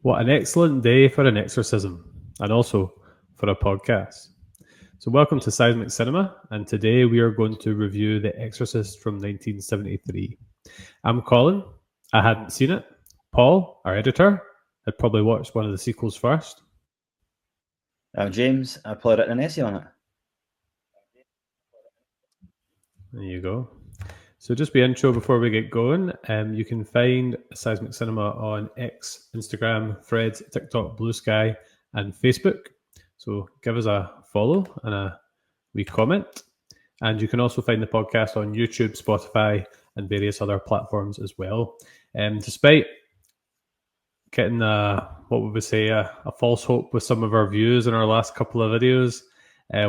What an excellent day for an exorcism, and also for a podcast. So, welcome to Seismic Cinema, and today we are going to review The Exorcist from 1973. I'm Colin. I hadn't seen it. Paul, our editor, had probably watched one of the sequels first. I'm James. I probably written an essay on it. There you go. So just the intro before we get going. You can find Seismic Cinema on X, Instagram, Threads, TikTok, Blue Sky, and Facebook. So give us a follow and a wee comment. And you can also find the podcast on YouTube, Spotify, and various other platforms as well. Despite getting what would we say, a false hope with some of our views in our last couple of videos,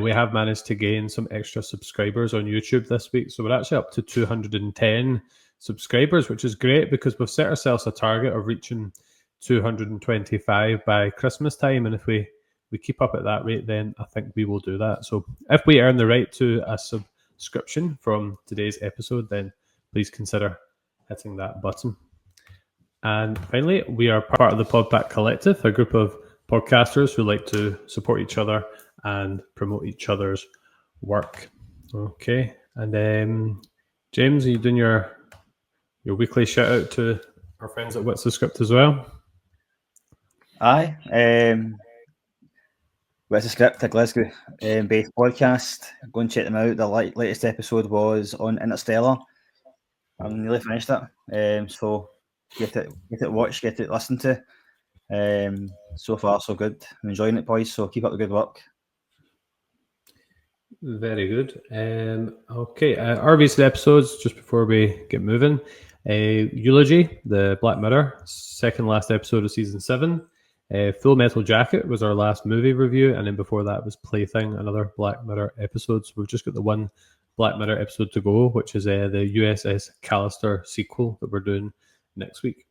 we have managed to gain some extra subscribers on YouTube this week. So we're actually up to 210 subscribers, which is great because we've set ourselves a target of reaching 225 by Christmas time. And if we keep up at that rate, then I think we will do that. So if we earn the right to a subscription from today's episode, then please consider hitting that button. And finally, we are part of the Podpack Collective, a group of podcasters who like to support each other and promote each other's work. Okay, and James, are you doing your weekly shout out to our friends at Wits the Script as well? Aye. Wits the Script, a Glasgow based podcast. Go and check them out. The latest episode was on Interstellar. I'm nearly finished it. So get it watched, get it listened to. So far, so good. I'm enjoying it, boys. So keep up the good work. Very good. Okay, our recent episodes, just before we get moving, Eulogy, the Black Mirror, second last episode of season 7. Full Metal Jacket was our last movie review, and then before that was Plaything, another Black Mirror episode. So we've just got the one Black Mirror episode to go, which is the USS Callister sequel that we're doing next week.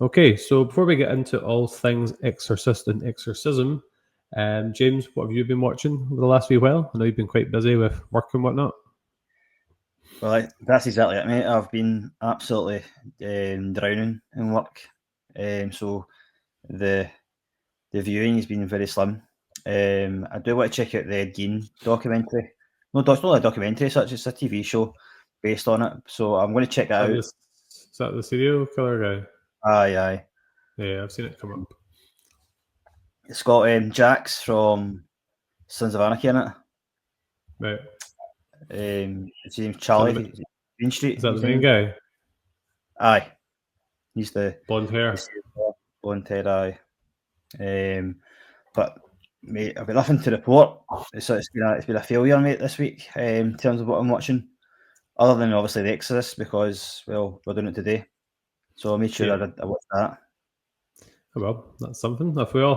Okay, so before we get into all things Exorcist and exorcism, James, what have you been watching over the last wee while? I know you've been quite busy with work and whatnot. Well, that's exactly it, mate. I've been absolutely drowning in work. So the viewing has been very slim. I do want to check out the Ed Gein documentary. No, it's not a documentary, it's a TV show based on it. So I'm going to check that out. Is that the serial killer guy? Aye. Yeah, I've seen it come up. It's got Jax from Sons of Anarchy in it. Right. His name's Charlie. Green Street. Is that the main guy? Aye. He's the blonde hair. Blonde hair, aye. But mate, I've got nothing to report. It's been a failure, mate, this week in terms of what I'm watching. Other than obviously The Exorcist, because we're doing it today. So I made sure I watched that. Oh, well, that's something. If we all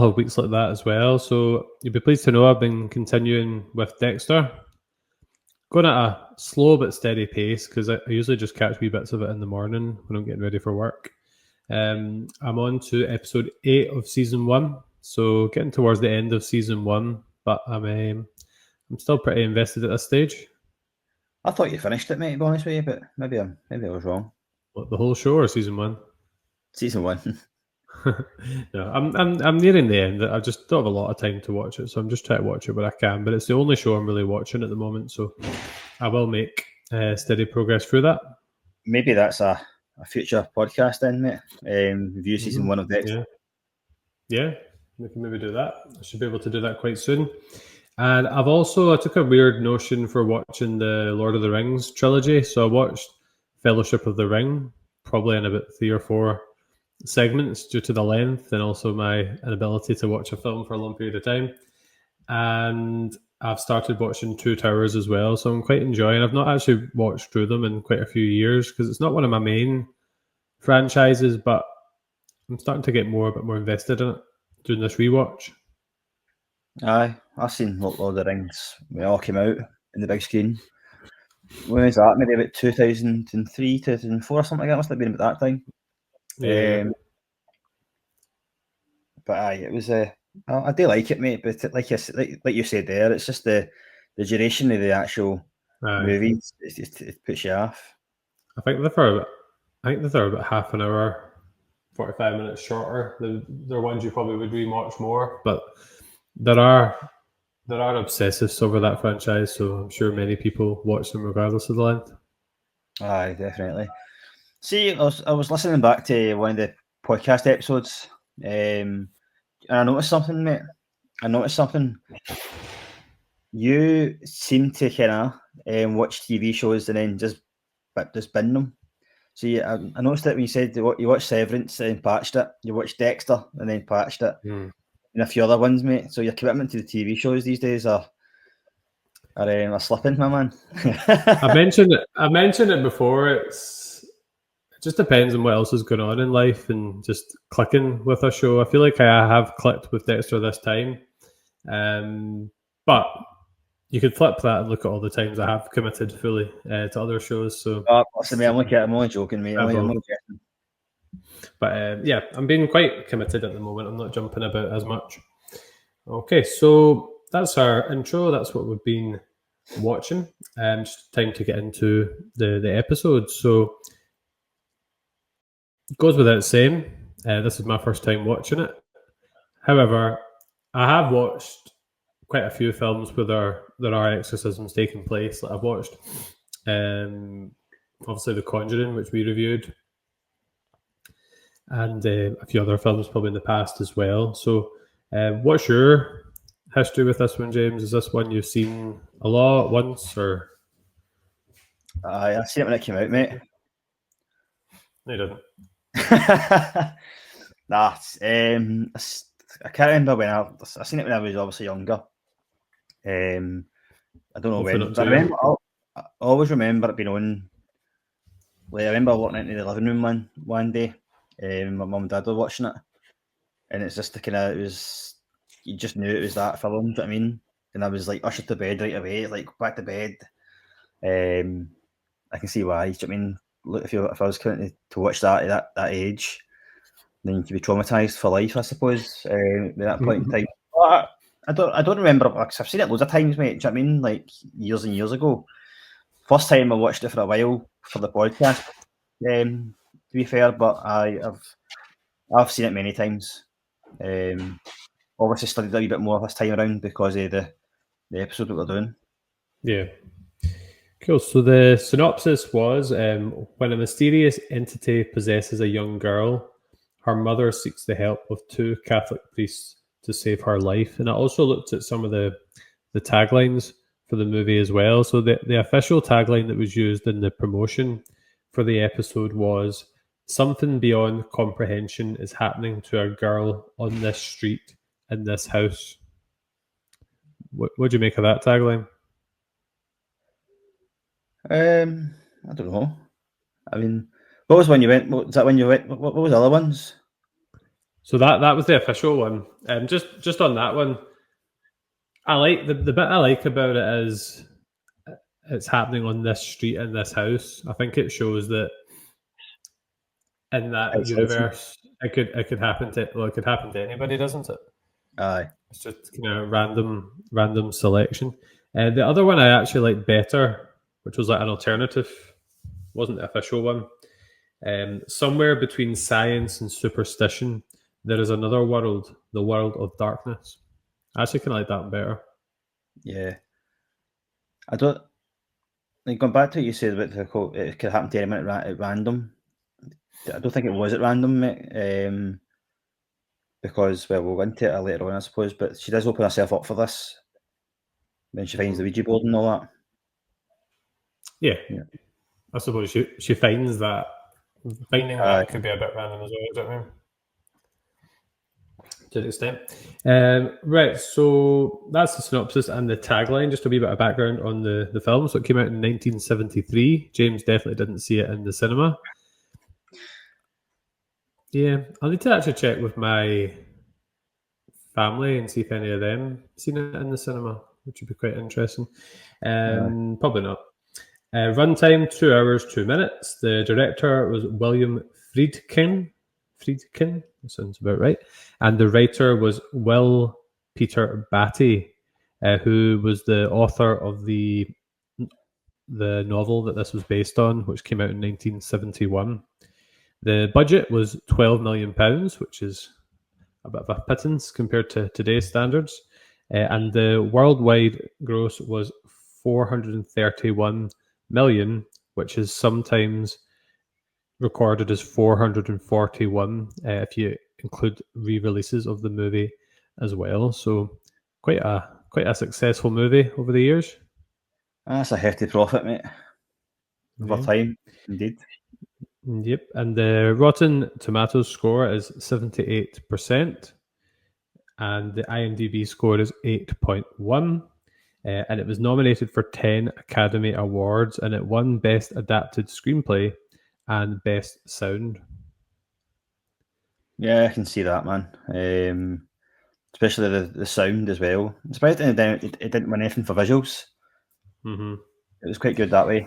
have weeks like that as well. So you'll be pleased to know I've been continuing with Dexter. Going at a slow but steady pace because I usually just catch wee bits of it in the morning when I'm getting ready for work. I'm on to episode 8 of season 1, so getting towards the end of season 1, but I'm still pretty invested at this stage. I thought you finished it, mate, to be honest with you, but maybe I was wrong. What, the whole show or season 1? Season 1. No, I'm nearing the end. I just don't have a lot of time to watch it, so I'm just trying to watch it where I can. But it's the only show I'm really watching at the moment, so I will make steady progress through that. Maybe that's a future podcast then, mate. Review season 1 of Dexter. Yeah, we can maybe do that. I should be able to do that quite soon. And I took a weird notion for watching the Lord of the Rings trilogy. So I watched Fellowship of the Ring, probably in about 3 or 4 segments due to the length and also my inability to watch a film for a long period of time. And I've started watching Two Towers as well, so I'm quite enjoying. I've not actually watched through them in quite a few years because it's not one of my main franchises, but I'm starting to get a bit more invested in it doing this rewatch. Aye, I've seen Lord of the Rings when it all came out in the big screen. When was that? Maybe about 2003, 2004 or something like that. Must have been about that time. Yeah. But aye, it was I do like it, mate. But like you said there, it's just the duration of the actual movie. It puts you off. I think they're about half an hour, 45 minutes shorter. They're ones you probably would rewatch more, but there are obsessives over that franchise, so I'm sure many people watch them regardless of the length. Aye, definitely. See, I was listening back to one of the podcast episodes, and I noticed something, mate. I noticed something. You seem to kind of watch TV shows and then just bin them. See, I noticed that when you said you watched Severance and then patched it, you watched Dexter and then patched it, and a few other ones, mate. So your commitment to the TV shows these days are slipping, my man. I mentioned it before. It just depends on what else is going on in life and just clicking with a show. I feel like I have clicked with Dexter this time, but you could flip that and look at all the times I have committed fully to other shows. So, listen, mate, I'm only joking, mate. I'm only joking. But yeah, I'm being quite committed at the moment. I'm not jumping about as much. Okay, so that's our intro. That's what we've been watching. Just time to get into the episode. So it goes without saying, this is my first time watching it. However, I have watched quite a few films where there are exorcisms taking place. Like I've watched, obviously, The Conjuring, which we reviewed, and a few other films probably in the past as well. So, what's your history with this one, James? Is this one you've seen a lot, once, or? I seen it when it came out, mate. No, you didn't. Nah, I can't remember when I seen it when I was obviously younger. I don't know Hopefully when, not but too. I always remember it being on. Like, I remember walking into the living room one day, my mum and dad were watching it, and it's just it was, you just knew it was that film. Do you know what I mean? And I was like ushered to bed right away, like back to bed. I can see why. Do you know what I mean? Look, if I was coming to watch that at that age, then you could be traumatized for life, I suppose. At that point in time, but I don't remember, because I've seen it loads of times, mate. Do you know what I mean? Like years and years ago. First time I watched it for a while for the podcast. To be fair, but I've seen it many times. Obviously studied a wee bit more this time around because of the episode that we're doing. Yeah. Cool. So the synopsis was when a mysterious entity possesses a young girl, her mother seeks the help of two Catholic priests to save her life. And I also looked at some of the taglines for the movie as well. So the official tagline that was used in the promotion for the episode was "Something beyond comprehension is happening to a girl on this street in this house." What do you make of that tagline? I don't know. I mean, what was when you went? Was that when you went? What was the other ones? So that was the official one. Just on that one, I like the bit I like about it is it's happening on this street in this house. I think it shows that in that universe, it could happen to anybody, doesn't it? Aye. It's just kind of random selection. The other one I actually like better, which was like an alternative, wasn't the official one. Somewhere between science and superstition, there is another world, the world of darkness. I actually kind of like that better. Yeah. I don't. Like, going back to what you said about it could happen to anyone at random. I don't think it was at random, mate. Because, well, we'll go into it later on, I suppose. But she does open herself up for this when she finds the Ouija board and all that. Yeah. I suppose she finds that finding that could be a bit random as well. Do you know what I mean? To an extent. Right, so that's the synopsis and the tagline. Just a wee bit of background on the film. So it came out in 1973. James definitely didn't see it in the cinema. Yeah, I'll need to actually check with my family and see if any of them seen it in the cinema, which would be quite interesting. Probably not. Runtime 2 hours 2 minutes. The director was William Friedkin. Friedkin, that sounds about right. And the writer was Will Peter Batty, who was the author of the the novel that this was based on, which came out in 1971. The budget was £12 million, which is a bit of a pittance compared to today's standards. And the worldwide gross was 431 million, which is sometimes recorded as 441 if you include re-releases of the movie as well. So quite a successful movie over the years. That's a hefty profit, mate. Over Yeah. time, indeed. Yep, and the Rotten Tomatoes score is 78%, and the IMDb score is 8.1. And it was nominated for 10 Academy Awards, and it won Best Adapted Screenplay and Best Sound. Yeah, I can see that, man. Especially the sound as well. Despite it didn't win anything for visuals. Mm-hmm. It was quite good that way.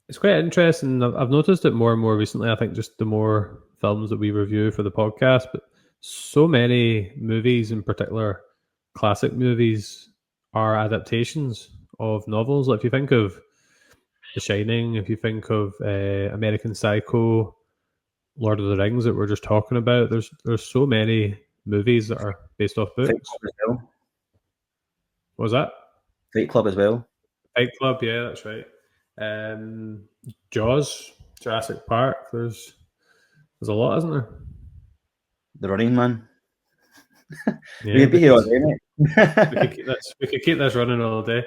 It's quite interesting. I've noticed it more and more recently. I think just the more films that we review for the podcast, but so many movies, in particular classic movies, are adaptations of novels. Like if you think of The Shining, if you think of American Psycho, Lord of the Rings that we're just talking about, there's so many movies that are based off Fight books. Club as well. What was that? Fight Club as well. Fight Club, yeah, that's right. Jaws, Jurassic Park. There's a lot, isn't there? The Running Man. Yeah, We'd be here all day, mate. we could keep this running all day.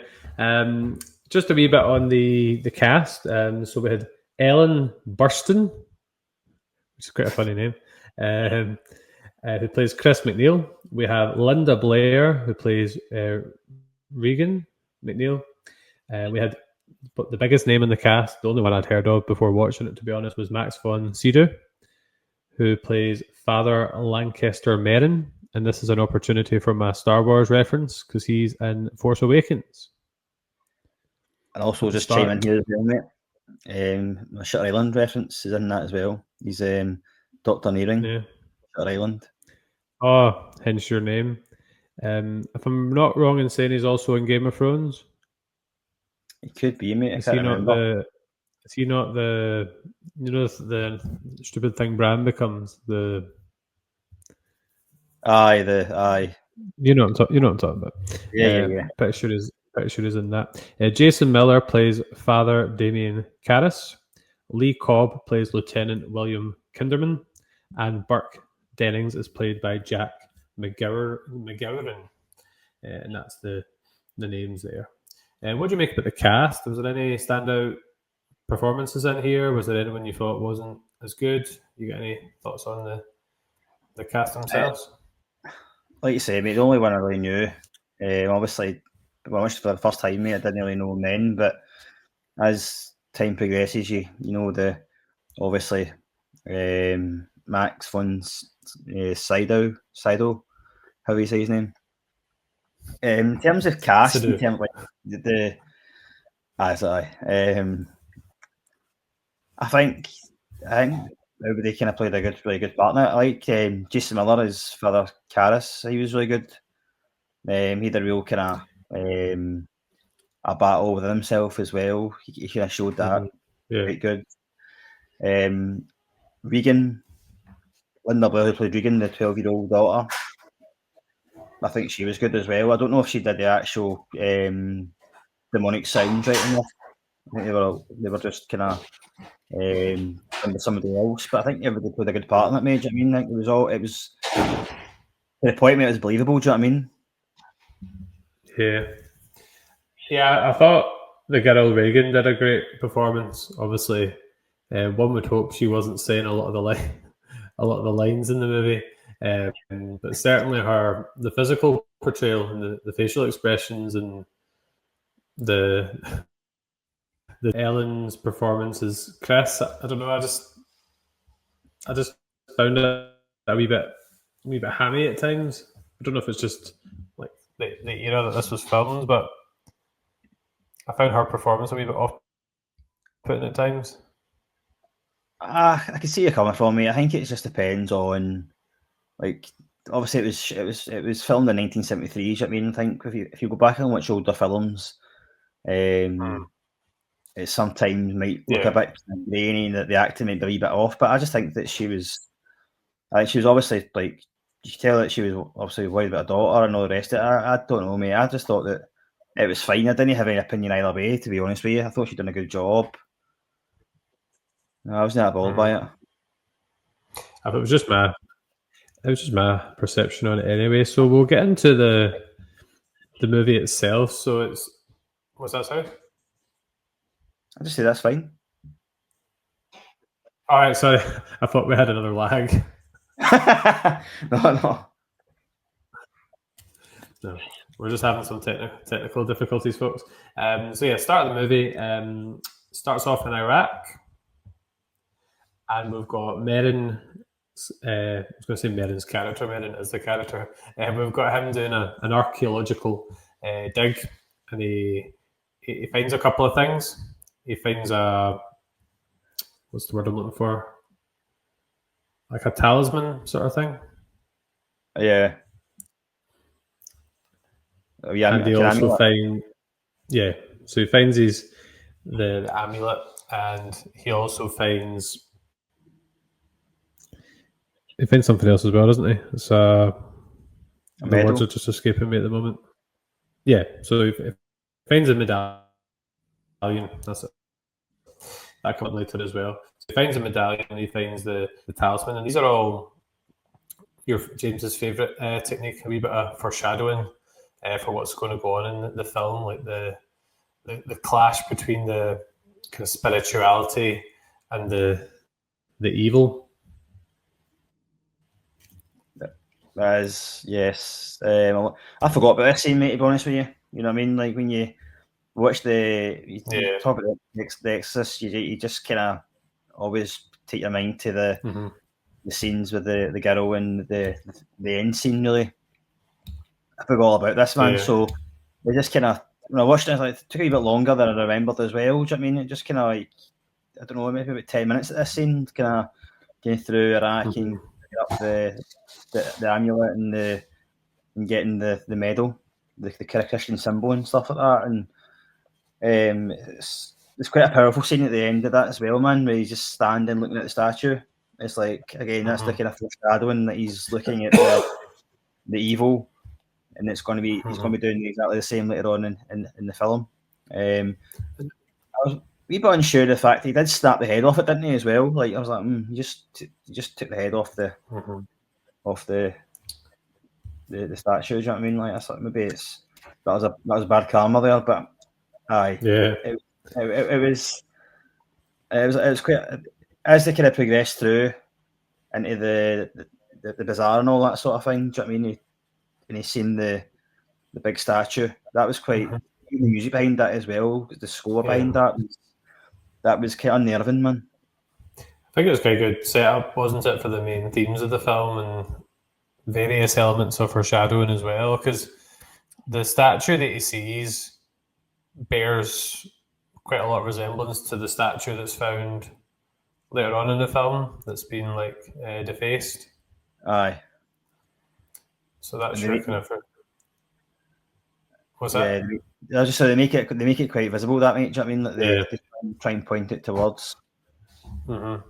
Just a wee bit on the cast. So we had Ellen Burstyn, which is quite a funny name, who plays Chris McNeil. We have Linda Blair, who plays Regan McNeil. We had the biggest name in the cast, the only one I'd heard of before watching it, to be honest, was Max von Sydow, who plays Father Lancaster Merrin. And this is an opportunity for my Star Wars reference because he's in Force Awakens. And also just chime in here as well, mate. My Shutter Island reference is in that as well. He's Dr. Nearing, Yeah. Shutter Island. Oh, hence your name. If I'm not wrong in saying he's also in Game of Thrones. He could be, mate. Is he not the the stupid thing Bran becomes? Aye. You know what I'm talking about. Yeah. Pretty sure is in that. Jason Miller plays Father Damien Karras. Lee Cobb plays Lieutenant William Kinderman, and Burke Dennings is played by Jack McGowan. And that's the names there. What do you make about the cast? Was there any standout performances in here? Was there anyone you thought wasn't as good? You got any thoughts on the cast themselves? Like you say, mate, the only one I really knew, obviously, when I watched it for the first time, mate, I didn't really know men, but as time progresses, you know obviously Max von Sydow, how do you say his name? In terms of cast, in terms of like I think everybody kind of played a really good partner. I like Jason Miller as Father Karras. He was really good. He had a real kind of a battle with himself as well. He kind of showed that quite good. Regan, Linda Blair, who played Regan, the 12-year-old daughter, I think she was good as well. I don't know if she did the actual demonic sounds right enough. I think they were just kind of under somebody else, but I think everybody played a good part in that. Made, I mean, like, it was to the point where it was believable. Do you know what I mean? Yeah. I thought the girl Reagan did a great performance. Obviously, one would hope she wasn't saying a lot of the lines in the movie, but certainly the physical portrayal and the facial expressions and the Ellen's performance as Chris. I don't know. I just found it a wee bit hammy at times. I don't know if it's just like the era that this was filmed, but I found her performance a wee bit off-putting at times. I can see you coming from, me. I think it just depends on, like, obviously it was filmed in 1973. I mean, I think if you go back and watch older films, It sometimes might look a bit grainy and that the acting might be a wee bit off, but I just think that she was obviously like, you could tell that she was obviously worried about her daughter and all the rest of it. I don't know, mate. I just thought that it was fine. I didn't have any opinion either way, to be honest with you. I thought she'd done a good job. I wasn't that bothered by it. It was just my perception on it anyway. So we'll get into the movie itself. So it's, what's that, sorry? I just say that's fine. All right, sorry. I thought we had another lag. No. No, we're just having some technical difficulties, folks. So yeah, start of the movie starts off in Iraq, and we've got Merrin. I was going to say Merrin's character. Merrin is the character. We've got him doing an archaeological dig, and he finds a couple of things. He finds what's the word I'm looking for? Like a talisman sort of thing. Yeah. And he also finds, so he finds the amulet, and he also finds something else as well, doesn't he? It's the words are just escaping me at the moment. Yeah, so he finds a medallion. That's it. That comes later as well. So he finds a medallion, and he finds the talisman, and these are all James's favourite technique, a wee bit of foreshadowing for what's going to go on in the film, like the clash between the kind of spirituality and the evil. Yes. I forgot about this scene, mate, to be honest with you. You know what I mean? Like when you watch you talk about the Exorcist, you just kind of always take your mind to the scenes with the girl and the end scene, really. I forgot all about this, man. Yeah. So they just kind of, when I watched it, it took a bit longer than I remembered as well. Do you know what I mean? It just kind of like, I don't know, maybe about 10 minutes at this scene, kind of getting through Iraq and picking up the amulet and getting the medal, the kind of Christian symbol and stuff like that. And it's quite a powerful scene at the end of that as well, man, where he's just standing looking at the statue. It's like, again, that's the kind of foreshadowing that he's looking at the evil, and it's going to be he's going to be doing exactly the same later on in the film. I was a wee bit unsure of the fact he did snap the head off it, didn't he, as well? Like I was like, he just took the head off the statue. Do you know what I mean? Like I thought maybe that was bad karma there, but aye, yeah, it was quite, as they kind of progressed through into the bazaar and all that sort of thing. Do you know what I mean? And he's seen the big statue. That was quite the music behind that as well. The score behind that was quite unnerving, man. I think it was quite a good setup, wasn't it, for the main themes of the film and various elements of foreshadowing as well, because the statue that he sees bears quite a lot of resemblance to the statue that's found later on in the film that's been like defaced. Aye. So that's your kind of. What's that? Yeah, I just say they make it quite visible. That, mate. Do you know what I mean? That they try and point it towards. Mm-hmm.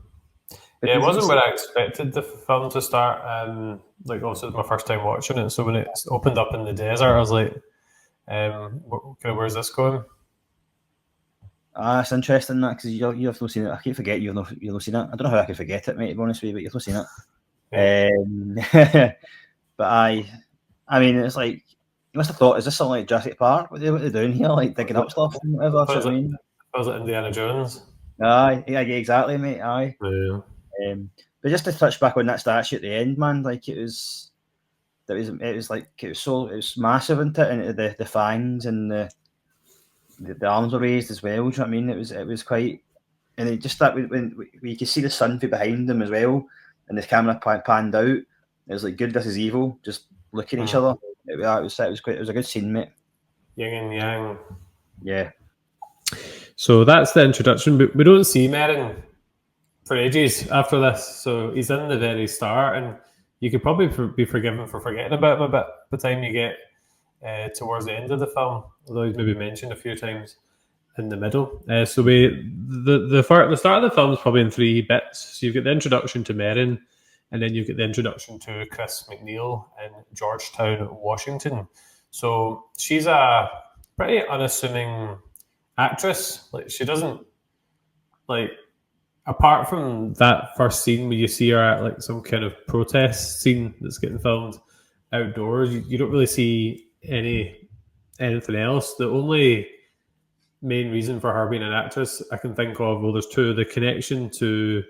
Yeah, it wasn't where I expected the film to start. Like, also, it was my first time watching it, so when it opened up in the desert, I was like, "Where's this going?" It's interesting that, because you have not seen it. I keep forgetting you've not seen it. I don't know how I could forget it, mate. To be honest with you, but you've not seen it. But I mean, it's like you must have thought, is this something like Jurassic Park? What are they doing here? Like digging up stuff and whatever. I was like Indiana Jones. Aye, yeah, exactly, mate. Aye. Yeah. But just to touch back on that statue at the end, man, like it was massive, isn't it? And the fangs and the arms were raised as well. Do you know what I mean? It was quite, and it just that when you could see the sun from behind them as well, and the camera panned out. It was like good versus evil, just looking at each other. It was a good scene, mate. Yin and yang. Yeah. So that's the introduction, but we don't see Merrin for ages after this. So he's in the very start, and you could probably be forgiven for forgetting about him a bit by the time you get towards the end of the film, although he's maybe mentioned a few times in the middle. So the start of the film is probably in three bits. So you've got the introduction to Merrin, and then you get the introduction to Chris McNeil in Georgetown, Washington. So she's a pretty unassuming actress. Like she doesn't like apart from that first scene where you see her at like some kind of protest scene that's getting filmed outdoors, you don't really see anything else. The only main reason for her being an actress I can think of, well, there's two: the connection to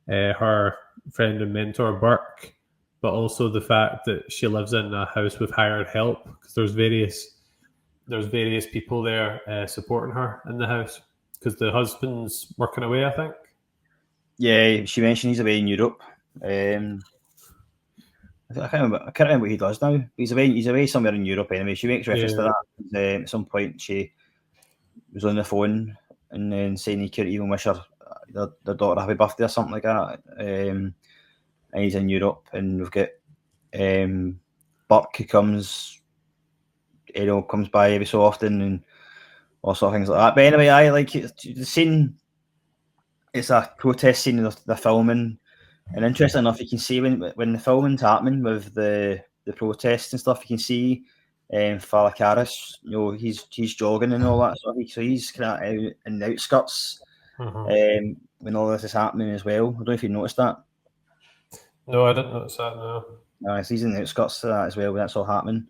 her friend and mentor Burke, but also the fact that she lives in a house with hired help because there's various people there supporting her in the house because the husband's working away, I think. Yeah, she mentioned he's away in Europe. I can't remember what he does now. He's away somewhere in Europe anyway. She makes reference to that. At some point, she was on the phone and then saying he couldn't even wish her their daughter happy birthday or something like that. And he's in Europe, and we've got Buck who comes by every so often and all sort of things like that. But anyway, I like the scene. It's a protest scene they're filming, and interesting enough, you can see when the filming's happening with the protests and stuff, you can see Falakaris, he's jogging and all that sort of. So he's kind of out in the outskirts when all this is happening as well. I don't know if you noticed that. No, I didn't notice that. No, so he's in the outskirts of that as well when that's all happening.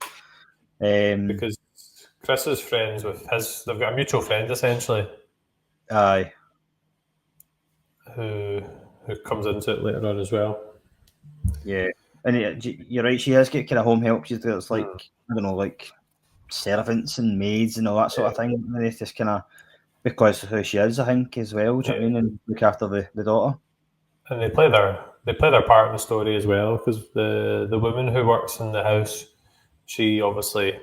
Because Chris is friends with they've got a mutual friend essentially. Aye. Who comes into it later on as well. Yeah, and you're right. She has got kind of home help. It's like I don't know, like servants and maids and all that sort of thing. They just kind of because of who she is, I think, as well. Do you know what I mean? And look after the daughter. And they play their part in the story as well because the woman who works in the house, she obviously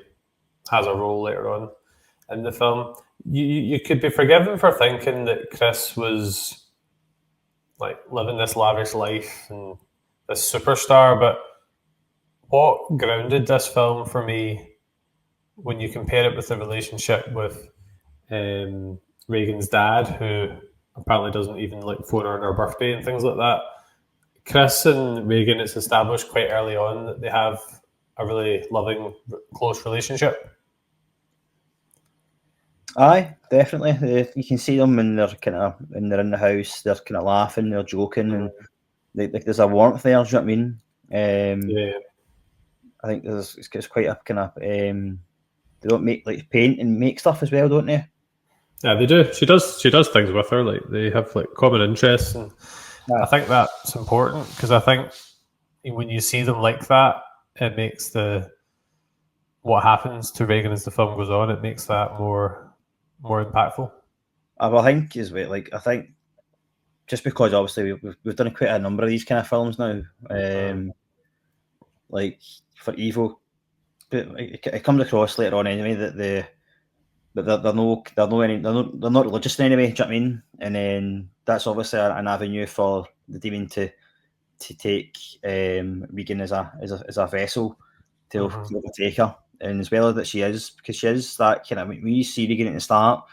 has a role later on in the film. You could be forgiven for thinking that Chris was like living this lavish life and this superstar, but what grounded this film for me when you compare it with the relationship with Reagan's dad, who apparently doesn't even like phone her on her birthday and things like that. Chris and Reagan, it's established quite early on that they have a really loving, close relationship. Aye, definitely. You can see them when they're in the house. They're kind of laughing, they're joking, and there's a warmth there. Do you know what I mean? I think it's quite a kind of. They don't paint and make stuff as well, don't they? Yeah, they do. She does things with her. Like they have like common interests, and I think that's important because I think when you see them like that, it makes what happens to Reagan as the film goes on. It makes that more impactful. I think as well. Like I think just because obviously we've done quite a number of these kind of films now. Like for Evo, but it comes across later on anyway that they're not religious in any way. Do you know what I mean? And then that's obviously an avenue for the demon to take Regan as a vessel to overtake her, and as well as that she is that kind of when you see Regan at the start,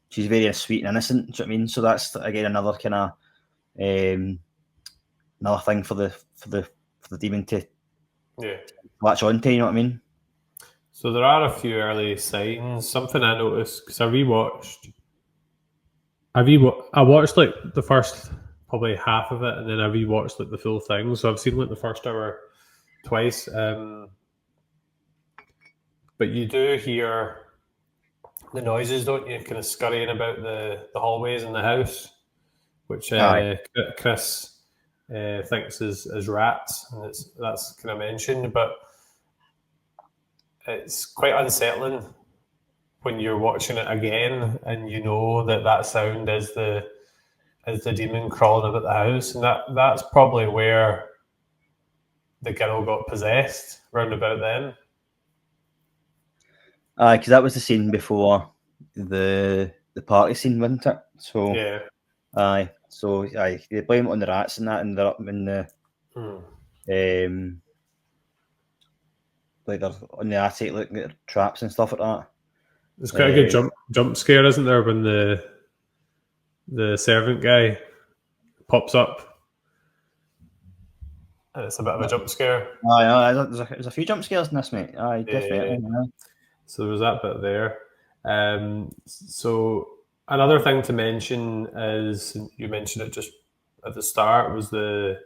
she's very sweet and innocent. Do you know what I mean? So that's again another kind of another thing for the demon to latch on to. You know what I mean? So there are a few early signs. Something I noticed because I watched like the first probably half of it, and then I rewatched like the full thing. So I've seen like the first hour twice. But you do hear the noises, don't you? Kind of scurrying about the hallways in the house, which Chris thinks is rats, and that's kind of mentioned, but it's quite unsettling when you're watching it again and you know that sound is the demon crawling about the house, and that's probably where the girl got possessed round about then. Because that was the scene before the party scene, wasn't it? So yeah. So they blame it on the rats and that, and they're up in the like they're on the attic looking at traps and stuff like that. There's quite a good jump scare, isn't there, when the servant guy pops up, and it's a bit of a jump scare. Aye, there's a few jump scares in this, mate. Aye, definitely. Aye. So there was that bit there. So another thing to mention is, you mentioned it just at the start, was the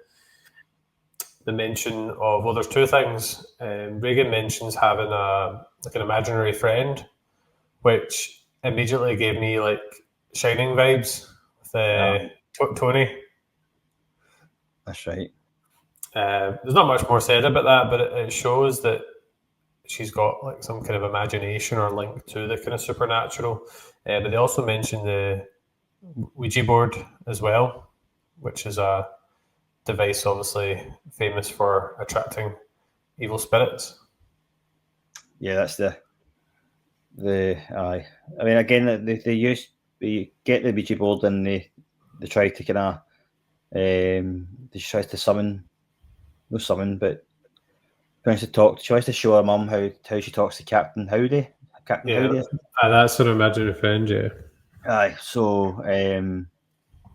mention of, well, there's two things. Reagan mentions having an imaginary friend, which immediately gave me like Shining vibes with Tony. That's right. There's not much more said about that, but it shows that she's got like some kind of imagination or link to the kind of supernatural. But they also mention the Ouija board as well, which is a device obviously famous for attracting evil spirits. Yeah, that's the aye. I mean, again, they get the Ouija board and they try to kind of they tries to summon, no summon, but tries to talk. She tries to show her mum how she talks to Captain Howdy. Captain Howdy. That's an imaginary friend, yeah. Aye. So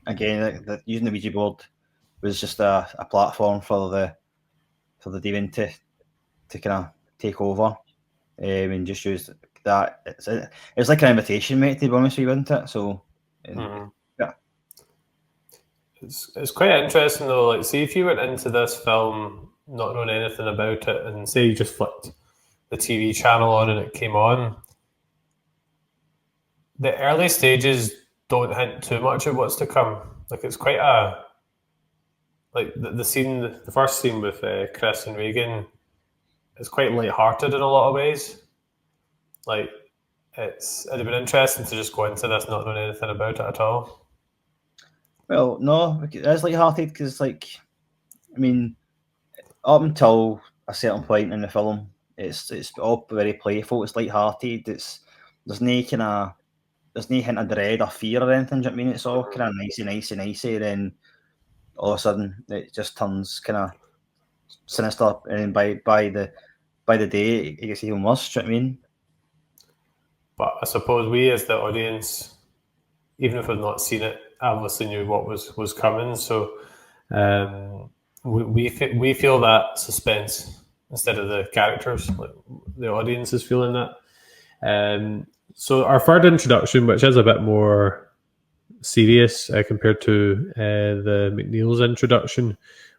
again, using the Ouija board was just a platform for the demon to kind of take over, and just use that. It's like an invitation, mate. To be honest with you, isn't it? So yeah, it's quite interesting though. Like, see if you went into this film not knowing anything about it, and say you just flicked the TV channel on and it came on, the early stages don't hint too much at what's to come. Like, it's quite a, like the scene, the first scene with Chris and Reagan is quite light-hearted in a lot of ways. Like, it'd have been interesting to just go into this not knowing anything about it at all. Well, no, it's light-hearted because, like, I mean, up until a certain point in the film, it's all very playful. It's light-hearted. There's no hint of dread or fear or anything. Do you know what I mean? It's all kind of nicey, then all of a sudden it just turns kind of sinister, and by the day it gets even worse. Do you know what I mean? But I suppose we, as the audience, even if we've not seen it, obviously knew what was coming. So we feel that suspense instead of the characters. Like, the audience is feeling that. So our third introduction, which is a bit more serious compared to the McNeil's introduction,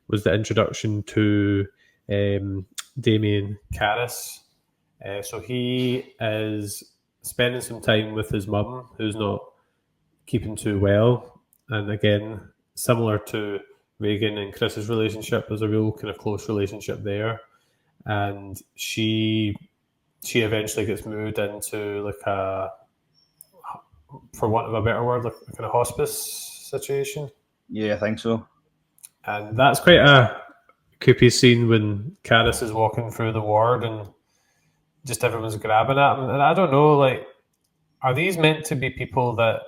was the introduction to Damien Karras. So he is spending some time with his mum, who's not keeping too well. And again, similar to Reagan and Chris's relationship, there's a real kind of close relationship there. And she eventually gets moved into like a, for want of a better word, like a kind of hospice situation. Yeah, I think so. And that's quite a creepy scene when Karras is walking through the ward and just everyone's grabbing at him. And I don't know, like, are these meant to be people that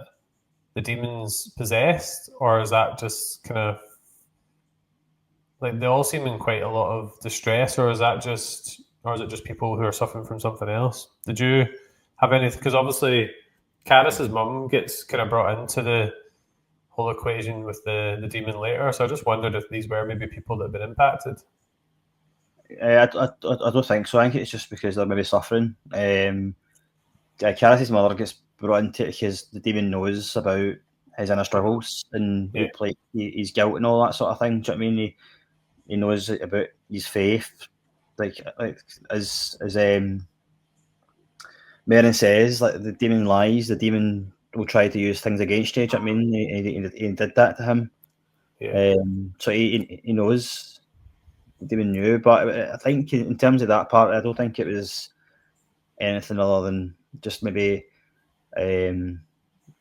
the demons possessed, or is that just kind of like they all seem in quite a lot of distress, or is it just people who are suffering from something else? Did you have anything? Because obviously, Karras's mum gets kind of brought into the whole equation with the demon later. So I just wondered if these were maybe people that have been impacted. I don't think so. I think it's just because they're maybe suffering. Karras's mother gets brought into it because the demon knows about his inner struggles and like his guilt and all that sort of thing. Do you know what I mean? He knows about his faith, like as Merrin says, like the demon lies, the demon will try to use things against you. Do you know what I mean? He did that to him. Yeah. So he knows, the demon knew, but I think in terms of that part, I don't think it was anything other than just maybe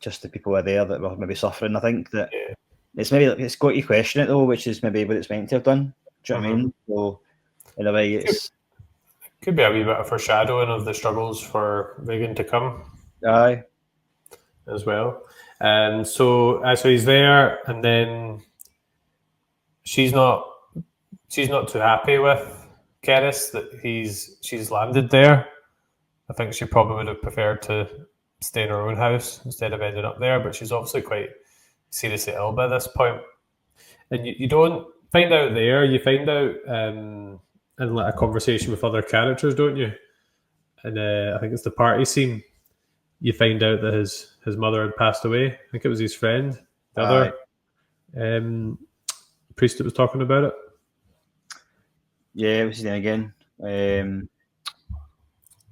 just the people who were there that were maybe suffering. I think that it's got you question it though, which is maybe what it's meant to have done. Do you know what I mean? So in a way, it's could be a wee bit of foreshadowing of the struggles for Reagan to come. Aye. As well. So he's there, and then she's not too happy with Keris that she's landed there. I think she probably would have preferred to stay in her own house instead of ending up there, but she's obviously quite seriously ill by this point. And you don't find out there, you find out in like a conversation with other characters, don't you? And I think it's the party scene. You find out that his mother had passed away. I think it was his friend, the other priest that was talking about it. Yeah, what's his name again?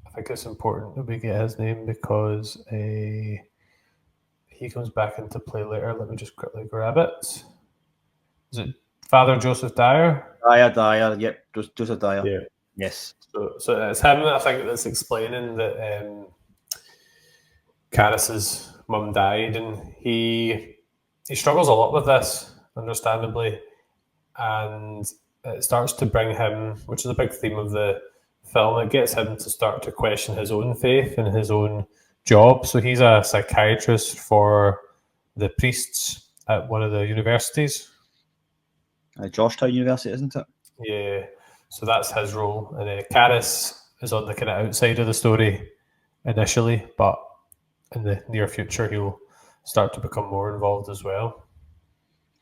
I think it's important that we get his name because he comes back into play later. Let me just quickly grab it. Is it Father Joseph Dyer? Dyer, yep, Joseph Dyer. Yeah. Yes. So it's him, I think, that's explaining that Caris's mum died, and he struggles a lot with this, understandably, and it starts to bring him, which is a big theme of the film, it gets him to start to question his own faith and his own job. So he's a psychiatrist for the priests at one of the universities. Georgetown University, isn't it? Yeah, so that's his role. And Caris is on the kind of outside of the story initially, but in the near future he'll start to become more involved as well.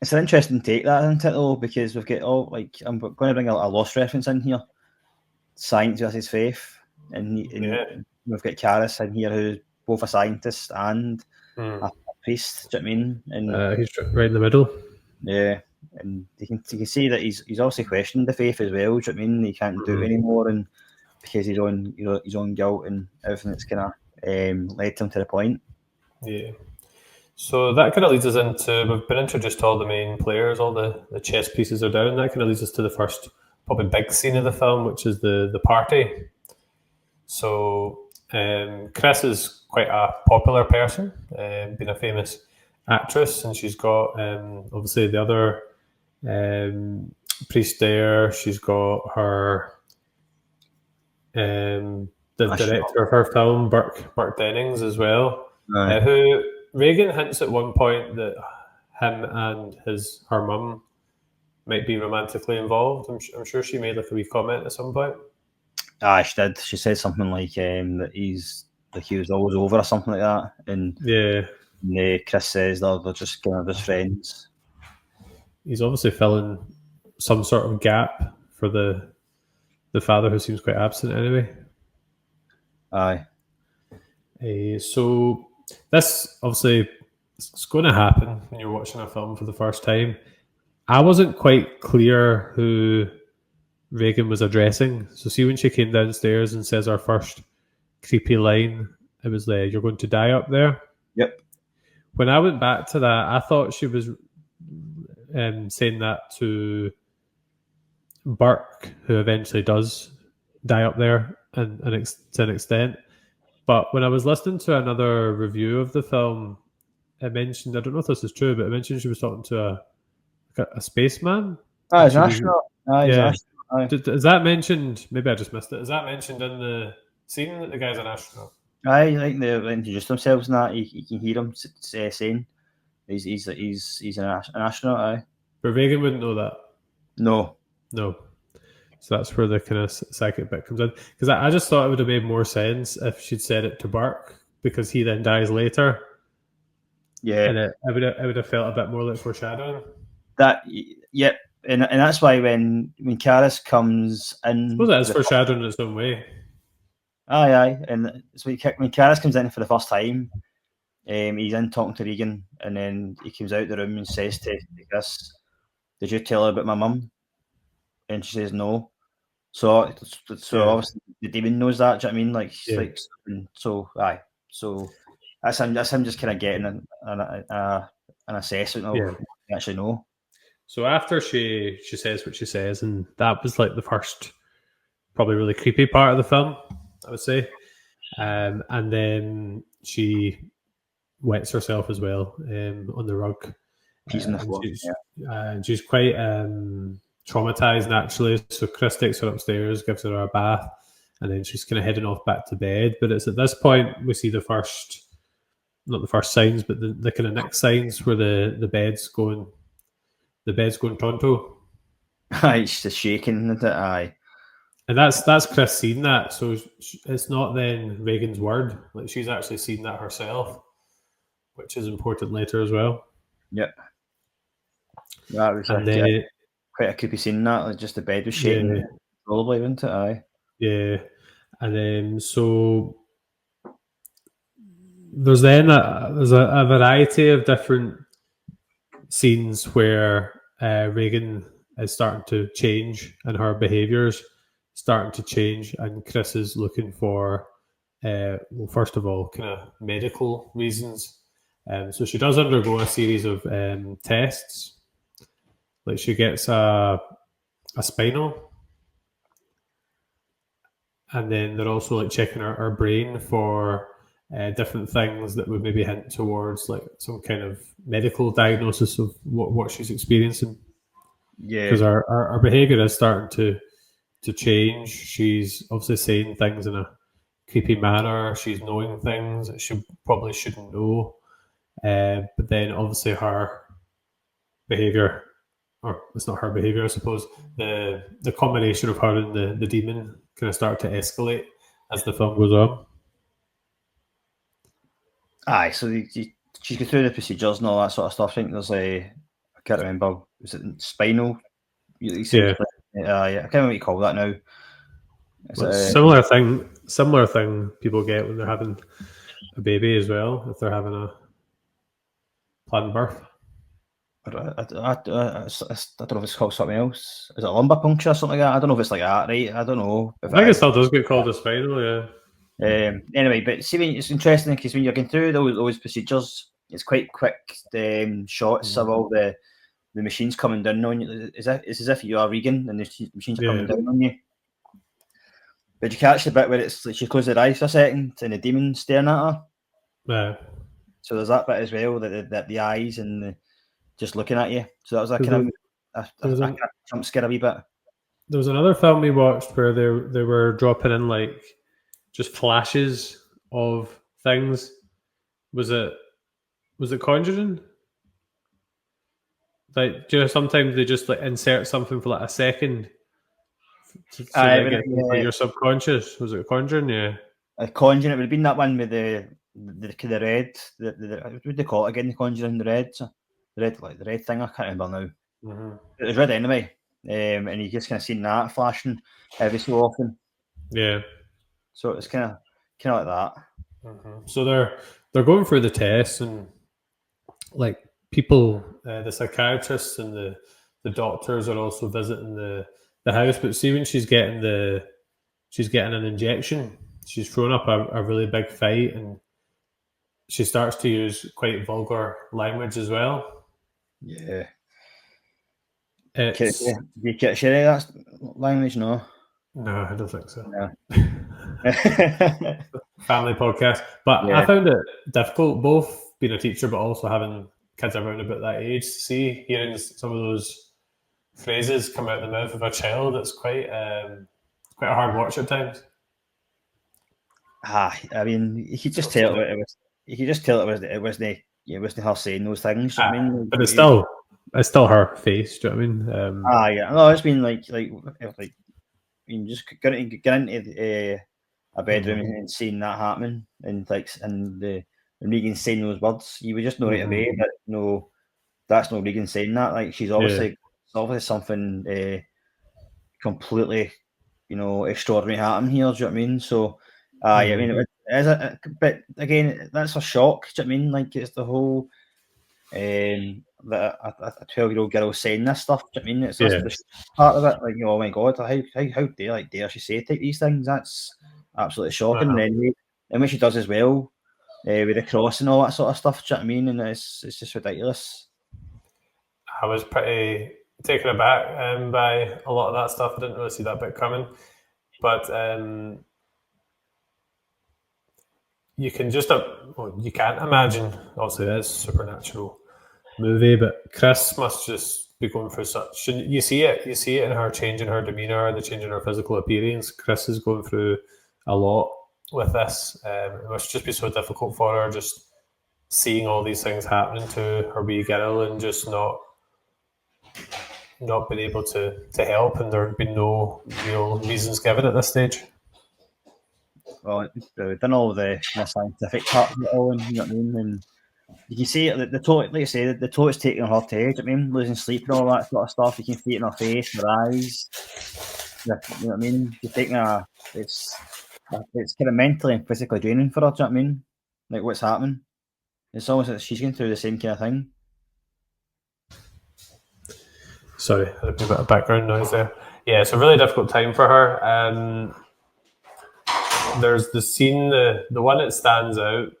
It's an interesting take, that, isn't it, though? Because we've got all, like, I'm going to bring a Lost reference in here. Science versus faith. And we've got Caris in here who's both a scientist and a priest, do you know what I mean? And he's right in the middle. Yeah, and you can see that he's also questioned the faith as well, do you know what I mean? He can't do it anymore, and because his own guilt and everything that's kind of led him to the point. Yeah. So that kind of leads us into, we've been introduced to all the main players, all the chess pieces are down. That kind of leads us to the first probably big scene of the film, which is the party. So Chris is quite a popular person, being a famous actress, and she's got obviously the other priest there. She's got her the director of her film, Burke Dennings, as well, who Reagan hints at one point that him and her mum might be romantically involved. I'm sure she made like a wee comment at some point. She did. She said something like that he was always over or something like that. And Chris says they're just kind of just friends. He's obviously filling some sort of gap for the father who seems quite absent anyway. Aye. So this obviously it's going to happen when you're watching a film for the first time. I wasn't quite clear who Reagan was addressing. So see when she came downstairs and says our first creepy line, it was like, "You're going to die up there." Yep. When I went back to that, I thought she was saying that to Burke, who eventually does die up there to an extent. But when I was listening to another review of the film, it mentioned, I don't know if this is true, but it mentioned she was talking to a spaceman. He's an astronaut. Yeah. Is that mentioned? Maybe I just missed it. Is that mentioned in the scene that the guy's an astronaut? Aye, like they introduced themselves and that. You can hear him saying he's an astronaut. Aye. But Reagan wouldn't know that. No. So that's where the kind of psychic bit comes in. Because I just thought it would have made more sense if she'd said it to Burke, because he then dies later. Yeah. And it would have felt a bit more like foreshadowing. Yep. And that's why when Caris comes in, I suppose that is foreshadowing in its own way. Aye. And so when Caris comes in for the first time, he's in talking to Regan, and then he comes out the room and says to Chris, "Did you tell her about my mum?" And she says no. So obviously the demon knows that. Do you know what I mean? Like so aye. So that's him just kind of getting an assessment of what you actually know. So after she says what she says, and that was like the first probably really creepy part of the film, I would say. And then she wets herself as well on the rug. Peas on the floor. She's quite traumatized naturally. So Chris takes her upstairs, gives her a bath, and then she's kind of heading off back to bed. But it's at this point we see the first, not the first signs, but the kind of next signs where the bed's going pronto. Aye, it's just shaking, isn't it? Aye. And that's Chris seen that, so it's not then Reagan's word. Like she's actually seen that herself, which is important later as well. Yep. That was And then quite a creepy scene. That like just the bed was shaking, probably, wasn't it? Aye. Yeah, and then so there's then there's a variety of different scenes where Reagan is starting to change and her behaviours starting to change, and Chris is looking for well, first of all, kind of medical reasons. So she does undergo a series of tests. Like she gets a spinal, and then they're also like checking her brain for different things that would maybe hint towards like some kind of medical diagnosis of what she's experiencing. Yeah. Because our behaviour is starting to change. She's obviously saying things in a creepy manner. She's knowing things that she probably shouldn't know. But then obviously her behaviour, or it's not her behaviour, I suppose, the combination of her and the demon kind of start to escalate as the film goes on. Aye, so she's going through the procedures and all that sort of stuff. I think there's I can't remember, was it spinal? You said, yeah. I can't remember what you call that now. Similar thing people get when they're having a baby as well, if they're having a planned birth. I don't know if it's called something else. Is it lumbar puncture or something like that? I don't know if it's like that, right? I don't know. I think it still does get called a spinal, yeah. Anyway, but see, it's interesting because when you're going through those procedures, it's quite quick shots of all the machines coming down on you. It's as if you are Regan and the machines are coming down on you. But you catch the bit where it's like she closes her eyes for a second and the demon's staring at her. Yeah. So there's that bit as well, that the eyes and just looking at you. So that was a kind of a jump scare a wee bit. There was another film we watched where they were dropping in like just flashes of things. Was it Conjuring? Like, do you know, sometimes they just like insert something for like a second so that gets into your subconscious. Was it Conjuring? Yeah. Conjuring, it would have been that one with the red. What would they call it again? The Conjuring, the red thing. I can't remember now. Mm-hmm. It was red anyway, and you just kind of seen that flashing every so often. Yeah. So it's kind of like that. Mm-hmm. So they're going through the tests, and like people, the psychiatrists and the doctors are also visiting the house. But see, when she's getting an injection, she's thrown up a really big fight, and she starts to use quite vulgar language as well. Yeah. Do you get share that language? No, I don't think so. No. Family podcast, but I found it difficult, both being a teacher but also having kids around about that age, to see hearing some of those phrases come out of the mouth of a child. It's quite a hard watch at times. I mean, you could just tell it was. You could just tell it wasn't her saying those things. I mean, but it's still her face. Do you know what I mean? Yeah. No, it's been like you just get into a bedroom and seeing that happening, and Regan saying those words, you would just know right away that no, that's not Regan saying that. Like she's obviously something completely, extraordinary happening here. Do you know what I mean? So, I mean, it is but again, that's a shock. Do you know what I mean? Like it's the whole that a 12-year-old girl saying this stuff. Do you know what I mean? It's the part of it. Like, oh my god, how dare she say these things? That's absolutely shocking. And when she does as well, with the cross and all that sort of stuff. Do you know what I mean? And it's just ridiculous. I was pretty taken aback by a lot of that stuff. I didn't really see that bit coming, but you can just you can't imagine. Obviously, that's supernatural movie, but Chris must just be going through such. And you see it in her change in her demeanor, the change in her physical appearance. Chris is going through a lot with this. It must just be so difficult for her, just seeing all these things happening to her wee girl and just not not been able to help, and there have been no real reasons given at this stage. Well, we've done all the scientific part of it all, and you know what I mean. And you can see it, the toilet, like I say, the toilet's taking her to edge. I mean, losing sleep and all that sort of stuff. You can see it in her face, her eyes. You know what I mean? You're taking it's kind of mentally and physically draining for her. Do you know what I mean? Like what's happening? It's almost like she's going through the same kind of thing. Sorry, I had a bit of background noise there. Yeah, it's a really difficult time for her. There's the scene, the one that stands out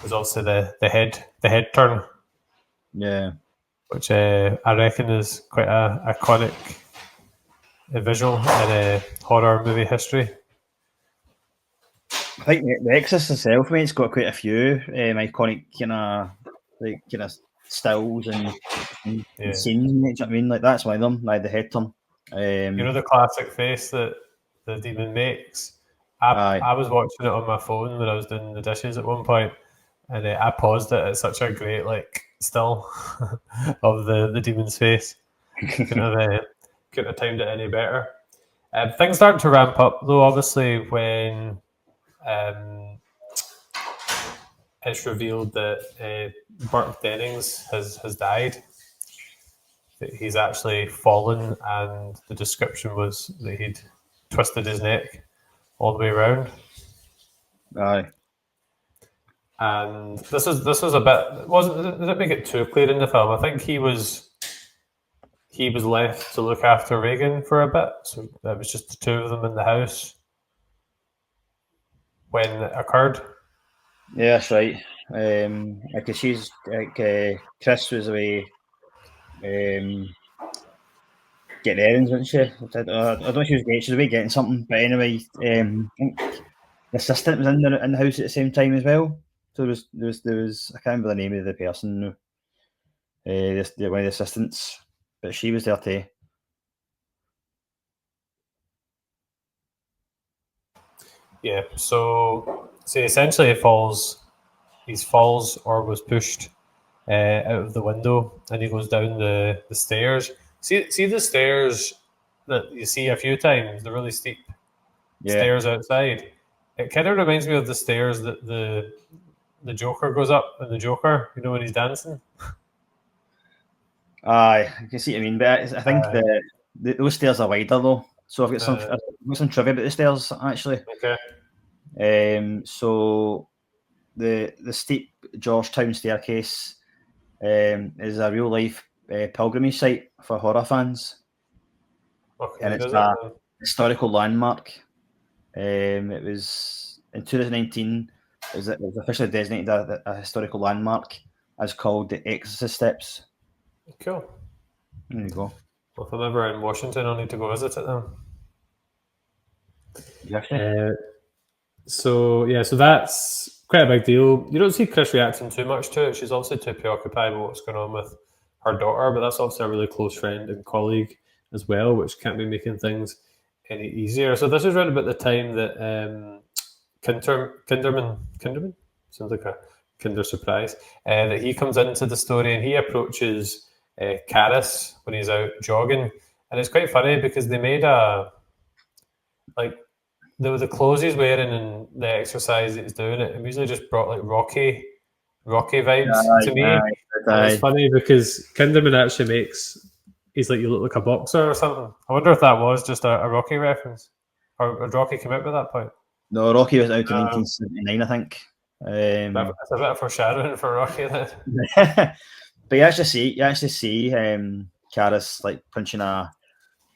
is also the head turn. Yeah. Which I reckon is quite a iconic visual in horror movie history. I think the Exorcist itself, mate, it's got quite a few iconic kind of stills and scenes. Do you know what I mean? Like that's one of them. Like the head turn. You know the classic face that the demon makes. I was watching it on my phone when I was doing the dishes at one point, and I paused it at such a great still of the demon's face. couldn't have timed it any better. Things start to ramp up though, obviously, when it's revealed that Burt Dennings has died. That he's actually fallen, and the description was that he'd twisted his neck all the way around. Aye. And this was a bit. It didn't make it too clear in the film. I think he was left to look after Reagan for a bit, so it was just the two of them in the house when it occurred. Yeah, that's right. Because she's Chris was away getting errands, wasn't she? I don't know if she was away getting something, but anyway, I think the assistant was in the house at the same time as well. So there was I can't remember the name of the person, one of the assistants, but she was there too. Yeah, so essentially he falls or was pushed out of the window, and he goes down the stairs. See the stairs that you see a few times, the really steep stairs outside. It kind of reminds me of the stairs that the Joker goes up in the Joker, you know, when he's dancing. Aye, I can see what I mean, but I think those stairs are wider though. So I've got some trivia about the stairs actually. Okay. So the steep Georgetown staircase is a real life pilgrimage site for horror fans. Okay, and it's a historical landmark. It was in 2019. It was officially designated a historical landmark, as called the Exorcist Steps. Cool. There you go. Well, if I'm ever in Washington, I'll need to go visit it then. So that's quite a big deal. You don't see Chris reacting too much to it. She's obviously too preoccupied with what's going on with her daughter, but that's obviously a really close friend and colleague as well, which can't be making things any easier. So this is around about the time that Kinderman sounds like a Kinder Surprise, that he comes into the story, and he approaches Karis when he's out jogging, and it's quite funny because they made the clothes he's wearing and the exercise that he's doing, it immediately just brought Rocky vibes to me. It's funny because Kinderman actually he's like, you look like a boxer or something. I wonder if that was just a Rocky reference, or had Rocky come out by that point? No, Rocky was out in 1979, I think. That's a bit of foreshadowing for Rocky then. But you actually see Karis like punching a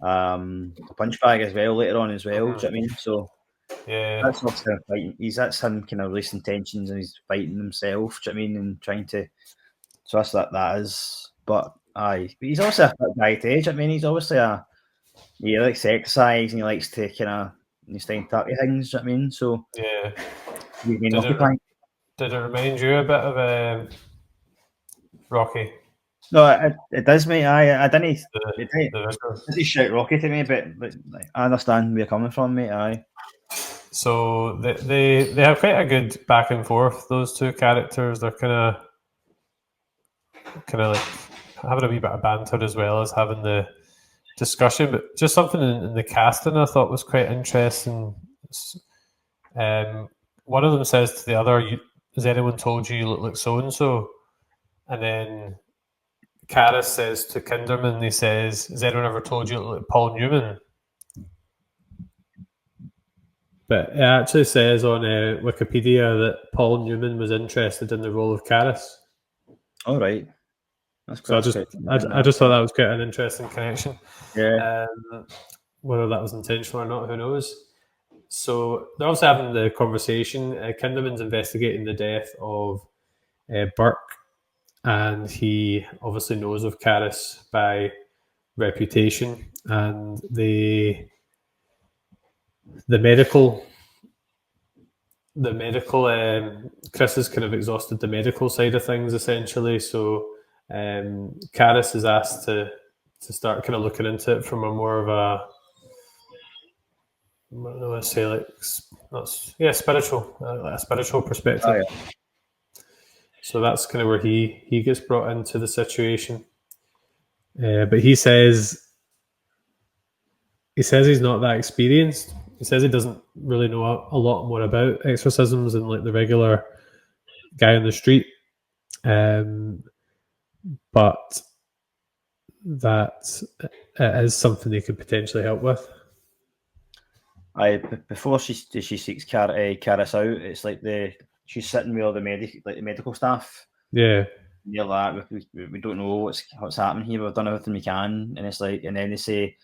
punch bag as well later on as well. Do you know what I mean? So yeah, that's not kind of fighting. That's him kind of releasing tensions, and he's fighting himself. Do you know what I mean? And trying to. So that's that is. But he's also a fit guy to age. I mean, he's obviously he likes to exercise, and he likes to kind of stay on top of things. Do you know what I mean? So yeah. Did it remind you a bit of Rocky? No, it does, mate. I didn't. It doesn't shout Rocky to me, but I understand where you're coming from, mate. Aye. So they have quite a good back and forth. Those two characters, they're kind of like having a wee bit of banter as well as having the discussion. But just something in the casting I thought was quite interesting. One of them says to the other, "Has anyone told you look like so and so?" And then Karis says to Kinderman, he says, "Has anyone ever told you look like Paul Newman?" But it actually says on Wikipedia that Paul Newman was interested in the role of Karis. All right. So I just thought that was quite an interesting connection. Yeah. Whether that was intentional or not, who knows? So they're also having the conversation. Kinderman's investigating the death of Burke, and he obviously knows of Karis by reputation, and the medical Chris has kind of exhausted the medical side of things essentially. So Karis is asked to start kind of looking into it from a more of a, I don't know, I say like spiritual, like a spiritual perspective. Oh, yeah. So that's kind of where he gets brought into the situation. But he says he's not that experienced. He says he doesn't really know a lot more about exorcisms than like the regular guy on the street. But that is something they could potentially help with. Before she seeks Karis out, it's like she's sitting with all the medical staff. Yeah. Near that, we don't know what's happening here. We've done everything we can, and it's like, and then they say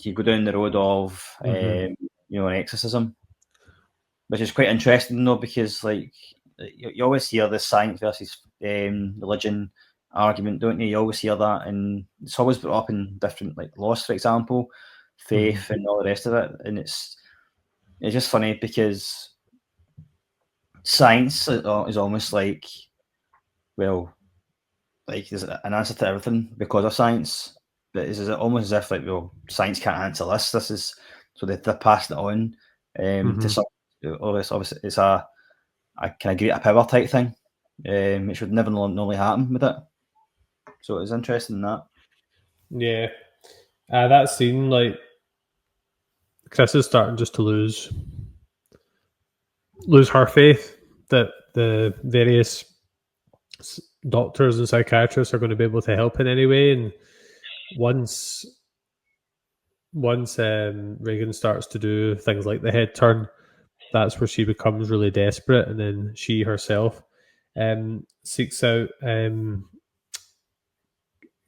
you go down the road of an exorcism, which is quite interesting though, because like you always hear the science versus religion argument, don't you? You always hear that, and it's always brought up in different, like loss, for example, faith, and all the rest of it. And it's just funny because science is almost like, well, like there's an answer to everything because of science, but it's almost as if like, well, science can't answer this. This is so they're passing it on to some. Obviously, it's a kind of greater power type thing, which would never normally happen with it. So it's interesting in that. Yeah, that scene, like Chris is starting just to lose her faith that the various doctors and psychiatrists are going to be able to help in any way. And once Reagan starts to do things like the head turn, that's where she becomes really desperate, and then she herself seeks out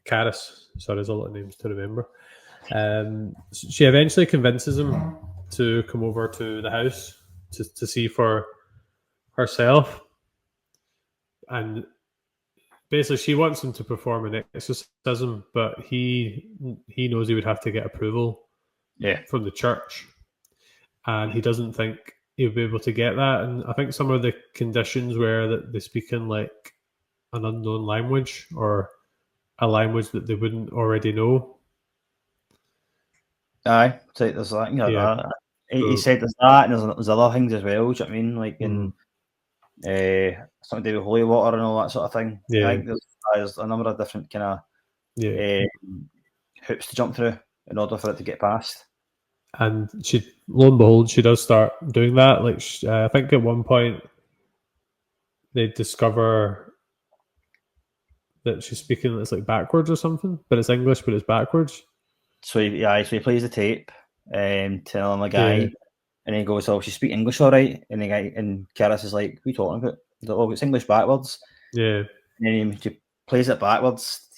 Karis. Sorry, there's a lot of names to remember. She eventually convinces him to come over to the house to see for herself, and basically she wants him to perform an exorcism, but he knows he would have to get approval from the church, and he doesn't think he'll be able to get that. And I think some of the conditions were that they speak in like an unknown language or a language that they wouldn't already know. Aye, so there's that. He said there's that, and there's other things as well. Do you know what I mean? Like in something to do with holy water and all that sort of thing. Yeah. I think there's a number of different kind of hoops to jump through in order for it to get past. And she, lo and behold, she does start doing that. Like I think at one point they discover that she's speaking it's like backwards or something, but it's English, but it's backwards. So he plays the tape telling the guy, and he goes, "Oh, she speak English all right?" And the guy, and Karis is like, "What are you talking about?" He's like, "Oh, it's English backwards." Yeah. And then he plays it backwards.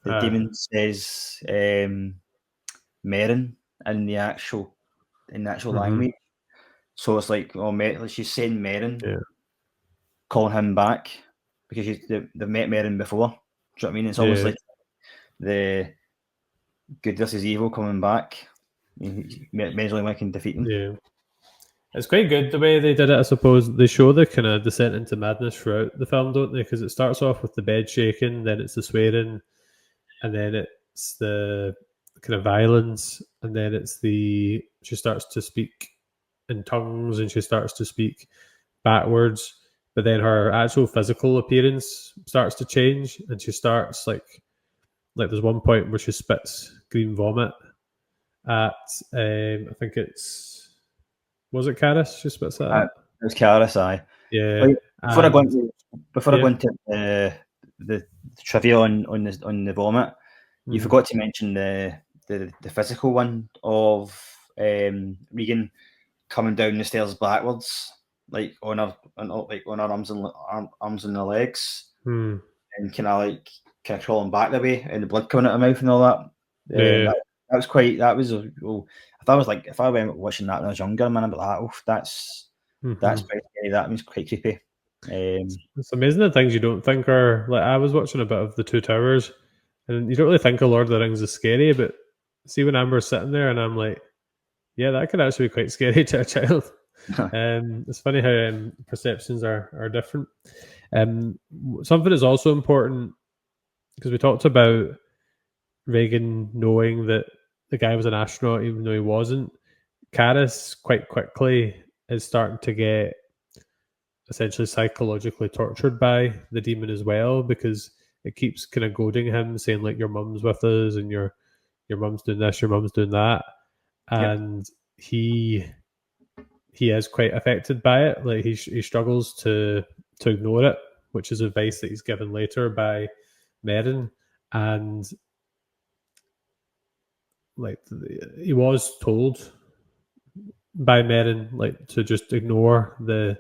The demon says Merrin in the actual language. So it's like, she's saying Merrin, calling him back because they've met Merrin before. Do you know what I mean? It's almost like the good versus evil coming back. Men's only one can defeat him. Yeah. It's quite good the way they did it, I suppose. They show the kind of descent into madness throughout the film, don't they? Because it starts off with the bed shaking, then it's the swearing, and then it's the kind of violence, and then it's she starts to speak in tongues and she starts to speak backwards, but then her actual physical appearance starts to change and she starts like like there's one point where she spits green vomit at I think was it Caris she spits that at? It was Caris, aye. Yeah. Like, before I go And into the trivia on the vomit, you forgot to mention the physical one of Regan coming down the stairs backwards, like on her arms and her legs, and kind of crawling back the way, and the blood coming out of her mouth and all that. That was quite. That was. If I went watching that when I was younger, man, I'd be like, oh, that's quite scary. That means quite creepy. It's amazing the things you don't think are like. I was watching a bit of the Two Towers, and you don't really think of Lord of the Rings is scary, but see when Amber's sitting there, and I'm like, yeah, that could actually be quite scary to a child. It's funny how perceptions are different. Something that's also important because we talked about Reagan knowing that the guy was an astronaut, even though he wasn't. Caris quite quickly is starting to get essentially psychologically tortured by the demon as well, because it keeps kind of goading him, saying like your mum's with us and your mum's doing this, your mum's doing that, and he is quite affected by it. Like he struggles to ignore it, which is advice that he's given later by Merrin, and like he was told by Merrin like to just ignore the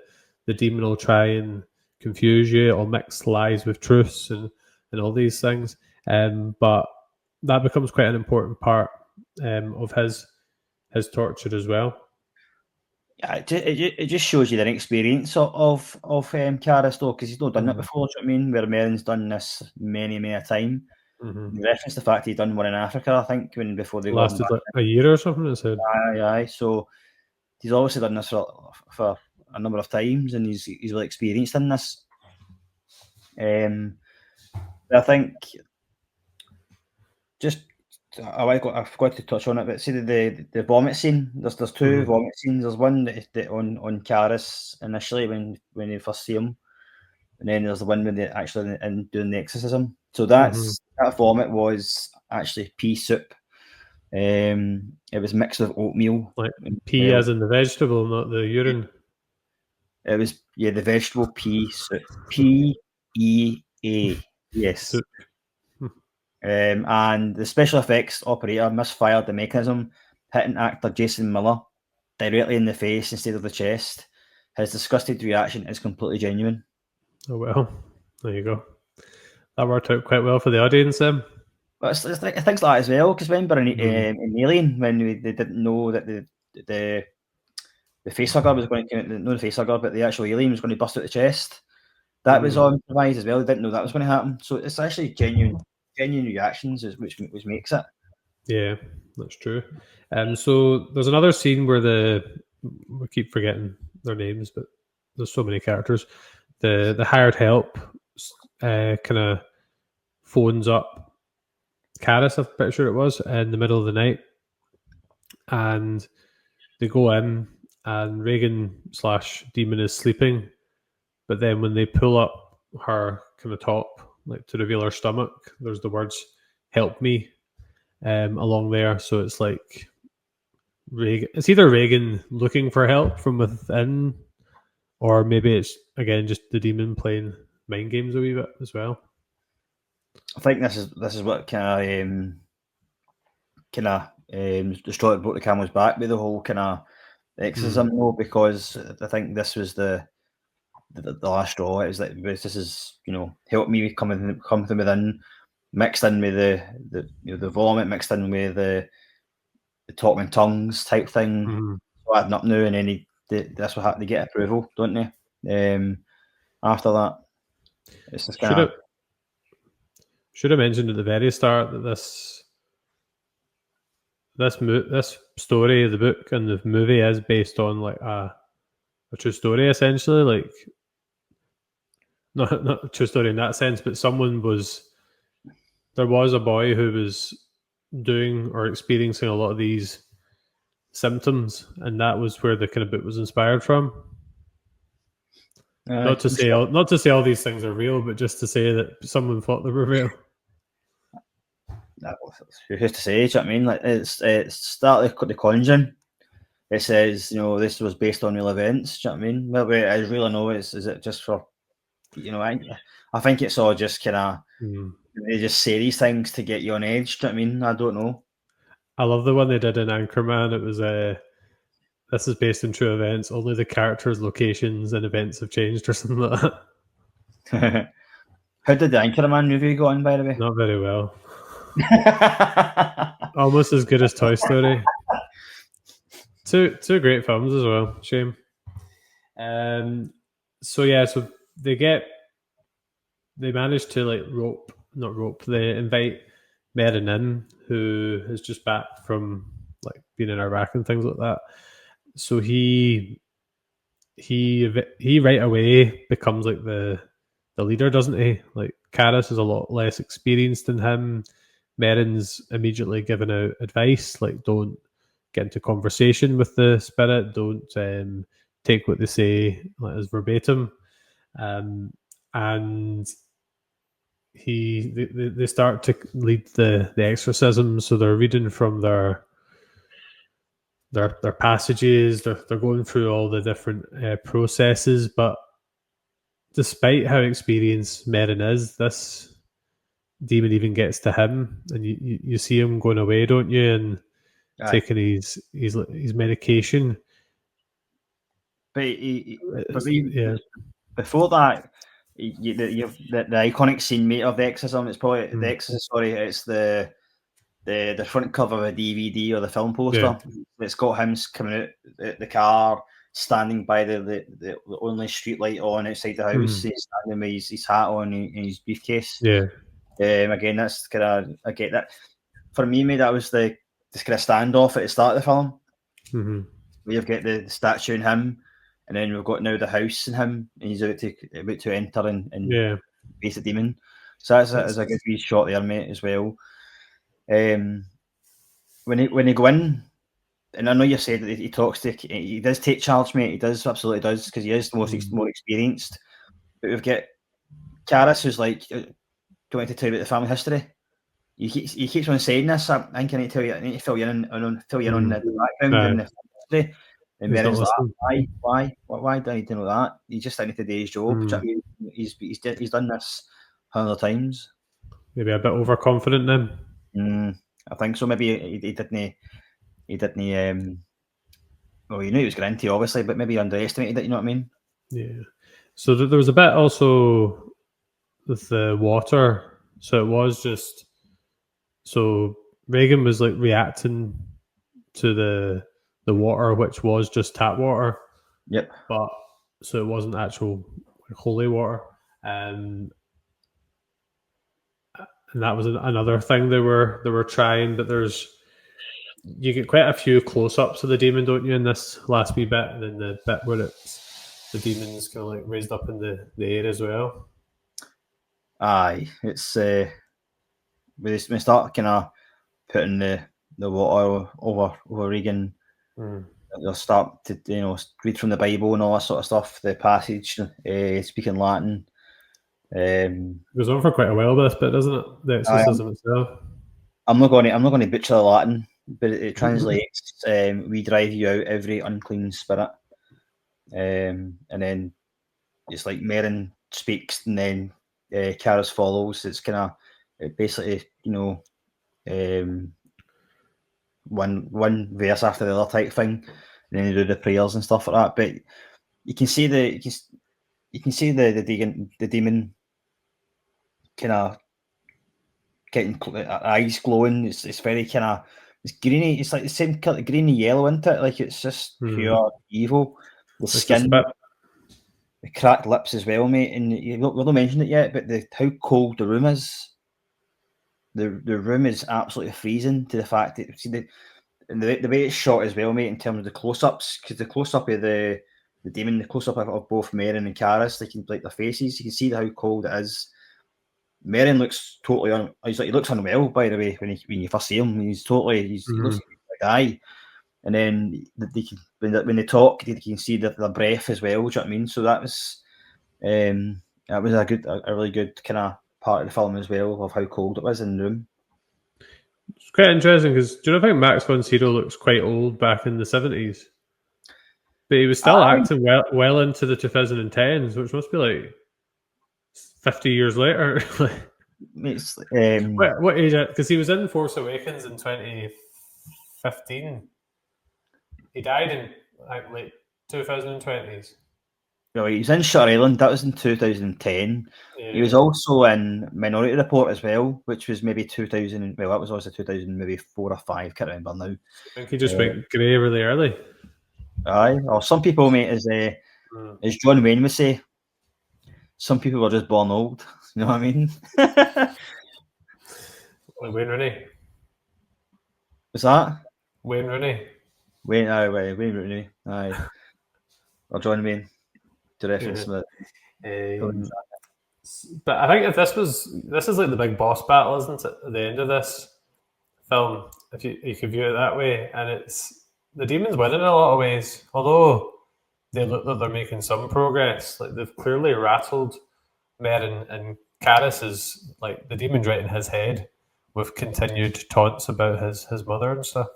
demon will try and confuse you or mix lies with truths and all these things. But that becomes quite an important part of his torture as well. Yeah, it just shows you the experience of Caris though, because he's not done that before. Do you know what I mean? Where Merrin's done this many a time. You reference the fact he'd done one in Africa, I think, before they got him Lasted back. like a year or something. It said. Aye. So he's obviously done this for a number of times, and he's really experienced in this. I think just I forgot to touch on it, but see the vomit scene. There's two vomit scenes. There's one that on Caris initially when you first see him, and then there's the one when they're actually in doing the exorcism. So that vomit was actually pea soup. It was mixed with oatmeal. Like pea as in the vegetable, not the urine. It was the vegetable pea soup. PEA. Yes. Soup. And the special effects operator misfired the mechanism, hitting actor Jason Miller directly in the face instead of the chest. His disgusted reaction is completely genuine. Oh well, there you go. That worked out quite well for the audience then. But it's things like that as well, because remember in Alien, when they didn't know that the facehugger was going to, not the facehugger, but the actual alien was going to bust out the chest. That was all improvised as well. They didn't know that was going to happen. So it's actually genuine reactions, which makes it. Yeah, that's true. So there's another scene where we keep forgetting their names, but there's so many characters. The hired help kind of phones up Caris, I'm pretty sure it was, in the middle of the night, and they go in, and Reagan / demon is sleeping, but then when they pull up her kind of top, like to reveal her stomach, there's the words "help me" along there. So it's like Reagan. It's either Reagan looking for help from within, or maybe it's again just the demon playing mind games a wee bit as well. I think this is what kind of the straw that broke the camel's back with the whole kind of exorcism, because I think this was the last straw. It was like, this is, help me come from within, mixed in with the vomit, mixed in with the talking tongues type thing. So adding up now, and then that's what happened. They get approval, don't they? After that, it's just kind of. Should have mentioned at the very start that this story, the book and the movie, is based on like a true story, essentially. Like not a true story in that sense, but there was a boy who was doing or experiencing a lot of these symptoms, and that was where the kind of book was inspired from. Not to say all these things are real, but just to say that someone thought they were real. who's to say? Do you know what I mean? Like it's start the Conjuring. It says, this was based on real events. Do you know what I mean? Well, I really know is it just for, I think it's all just kind of they just say these things to get you on edge. Do you know what I mean? I don't know. I love the one they did in Anchorman. It was this is based on true events. Only the characters, locations, and events have changed, or something like that. How did the Anchorman review go on, by the way? Not very well. Almost as good as Toy Story. Two great films as well. Shame. So they manage to they invite Merrin in, who is just back from like being in Iraq and things like that. So he right away becomes like the leader, doesn't he? Like Karis is a lot less experienced than him. Merrin's immediately giving out advice like don't get into conversation with the spirit, don't take what they say like, as verbatim, and they start to lead the exorcism. So they're reading from their passages. They're going through all the different processes, but despite how experienced Merrin is, this demon even gets to him, and you see him going away, don't you? And taking his medication. But before that, you've the iconic scene, mate, of the exorcism. It's probably the Exorcist. Sorry, it's the front cover of a DVD or the film poster. Yeah. It's got him coming out the car, standing by the only street light on outside the house. He's standing with his hat on and his briefcase. Yeah. Again, that's kind of, I get that. For me, mate, that was this kind of standoff at the start of the film. We've got the statue and him, and then we've got now the house and him, and he's about to enter and face the demon. So that's a good wee shot there, mate, as well. When they go in, and I know you said that he does take charge, mate. He does, absolutely does, because he is the most more experienced. But we've got Karis, who's like, do you want me to tell you about the family history? He keeps on saying this. I think I need to fill you in on the background and the history. And Merrin's like, why do I need to know that? He just didn't do his job. He's done this 100 times. Maybe a bit overconfident then. I think so. Maybe he didn't. Well, he knew he was going into, obviously, but maybe he underestimated it. You know what I mean? Yeah. So there was a bit also with the water. So it was just. So Reagan was like reacting to the water, which was just tap water. Yep. But so it wasn't actual holy water, and that was another thing they were trying. But you get quite a few close-ups of the demon, don't you, in this last wee bit, and then the bit where the demon's kind of like raised up in the air as well. Aye, it's we start kind of putting the water over Regan. They'll start to read from the Bible and all that sort of stuff. The passage, speaking Latin. It goes on for quite a while, this bit, doesn't it? The exorcism itself. I'm not going to butcher the Latin, but it translates. We drive you out, every unclean spirit. And then it's like Merrin speaks, and then Karis follows. It's kind of basically one verse after the other type thing, and then they do the prayers and stuff like that. But you can see the demon kind of getting eyes glowing. It's very kind of, it's greeny. It's like the same color, greeny yellow, isn't it? Like it's just pure evil. The skin, the cracked lips as well, mate. And we've not mentioned it yet, but how cold the room is. The room is absolutely freezing, to the fact that the way it's shot as well, mate, in terms of the close-ups, because the close-up of the demon, the close-up of both Merrin and Karis, they can like their faces, you can see how cold it is. Merrin looks totally he looks unwell, by the way, when you first see him. He looks like a guy. And then when they talk, you can see their breath as well. Do you know what I mean? So that was a really good kind of part of the film as well, of how cold it was in the room. It's quite interesting because do you know, I think Max von Sydow looks quite old back in the 70s, but he was still Aye, acting well into the 2010s, which must be like 50 years later. it's, What age? Because he was in Force Awakens in 2015. He died in like late 2020s. well, he was in Shutter Island. That was in 2010. He was Yeah, also in Minority Report as well, which was maybe 2000. Well, that was also 2000, maybe 4 or 5. Can't remember now. I think he just went grey really early. Aye, or some people, mate, as John Wayne would say, some people were just born old. You know what I mean? Like Wayne Rooney. Was that Wayne Rooney. Wayne? Aye, Wayne Rooney. Aye, or John Wayne to reference Yeah. the. But I think if this is like the big boss battle, isn't it? At the end of this film, if you could view it that way, and it's the demons win in a lot of ways. Although they look like they're making some progress, like they've clearly rattled Merrin, and Karis is like the demon's right in his head with continued taunts about his mother and stuff.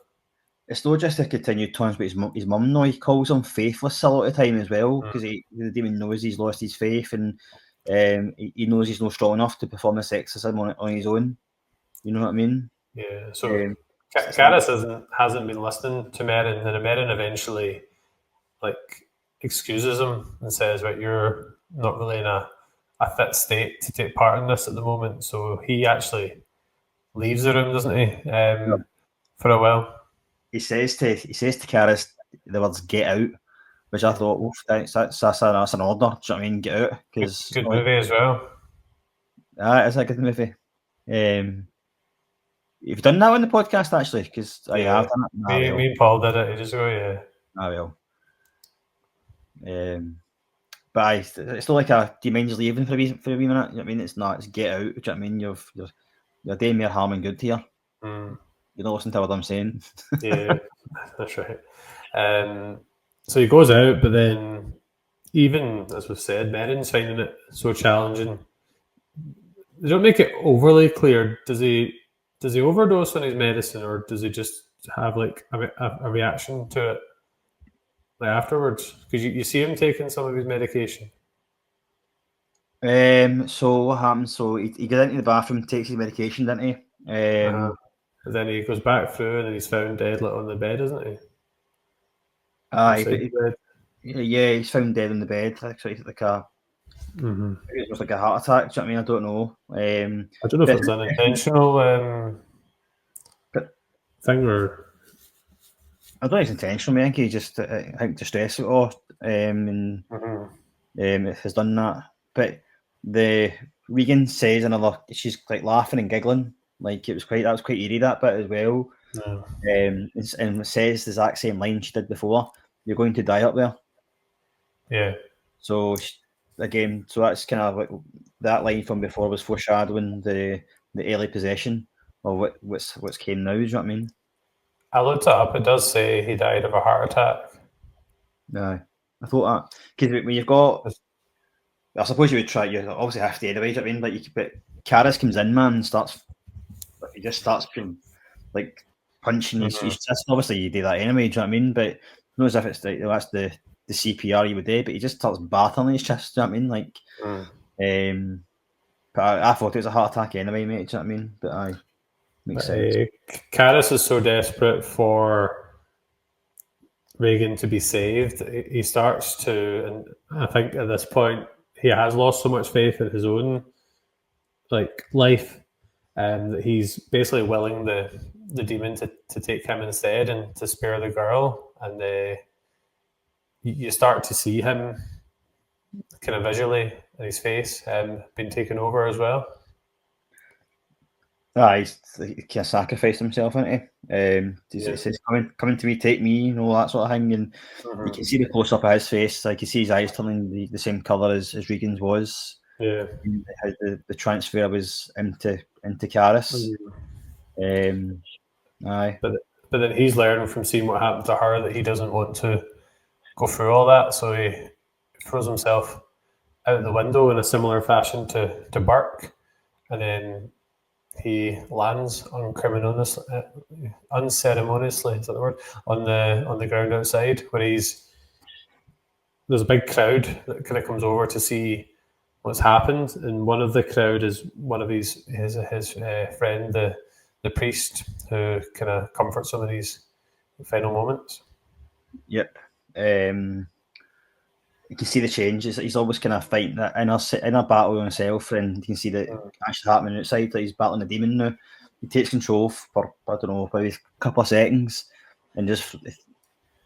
It's not just a continued taunts about his mum. No, he calls him faithless a lot of the time as well because the demon knows he's lost his faith and he knows he's not strong enough to perform this exorcism on his own. You know what I mean? Yeah. So It's like, Karis hasn't been listening to Merrin, and Merrin eventually like excuses him and says, "Right, you're not really in a fit state to take part in this at the moment." So he actually leaves the room, doesn't he? For a while. he says to Karis the words "get out," which I thought, "Oof, that's an order." Do you know what I mean? Get out because Good movie as well. it's a good movie. You've done that on the podcast actually because I have done it. Me and Paul did it ages ago. Yeah. I will. But it's not like a demon's leaving for a wee minute. You know what I mean? It's not. It's get out. Do you know what I mean? You're doing more harm and good here. You don't listen to what I'm saying. Yeah, that's right. So he goes out, but then even as we've said, Merrin's finding it so challenging. They don't make it overly clear. Does he overdose on his medicine, or does he just have like a reaction to it like afterwards? Because you see him taking some of his medication. So what happens? So he goes into the bathroom, takes his medication, doesn't he? And then he goes back through, and then he's found dead like on the bed, isn't he? Aye, yeah, he's found dead in the bed. Actually, like it was like a heart attack. Do you know what I mean? I don't know. I don't know if it's an intentional thing or. I don't think it's intentional, man. He just, I think, distress it all, and has done that. But the Regan says another. She's like laughing and giggling, like that was quite eerie, that bit as well. And says the exact same line she did before. You're going to die up there. Yeah. So again, so that's kind of like that line from before was foreshadowing the early possession or what's came now. Do you know what I mean? I looked it up. It does say he died of a heart attack. No, I thought that because when you've got, I suppose you would try. You obviously have to anyway. Do you know what I mean? But Karis comes in, man, and he just starts like punching his chest. Obviously, you do that anyway. Do you know what I mean? But not as if it's that's the CPR you would do, but he just starts battering his chest. Do you know what I mean? Like, but I thought it was a heart attack anyway, mate. Do you know what I mean? But makes sense. Karis is so desperate for Regan to be saved. He starts to, and I think at this point he has lost so much faith in his own life, that he's basically willing the demon to take him instead and to spare the girl. And you start to see him kind of visually in his face being taken over as well. He's kind of sacrificed himself, isn't he? He says, "Coming to me, take me," you know, that sort of thing. And you can see the close up of his face. Like you see his eyes turning the same colour as Regan's was. Yeah. How the transfer was into Karis. Aye. But then he's learning from seeing what happened to her that he doesn't want to go through all that, so he throws himself out the window in a similar fashion to Burke, and then he lands unceremoniously, is that the word, on the ground outside, where there's a big crowd that kind of comes over to see what's happened, and one of the crowd is one of his friend, the priest, who kind of comforts him in these final moments. Yep. You can see the changes. He's always kind of fighting that inner battle with himself, and you can see that actually happening outside. Like he's battling a demon now. He takes control for, I don't know, probably a couple of seconds, and just,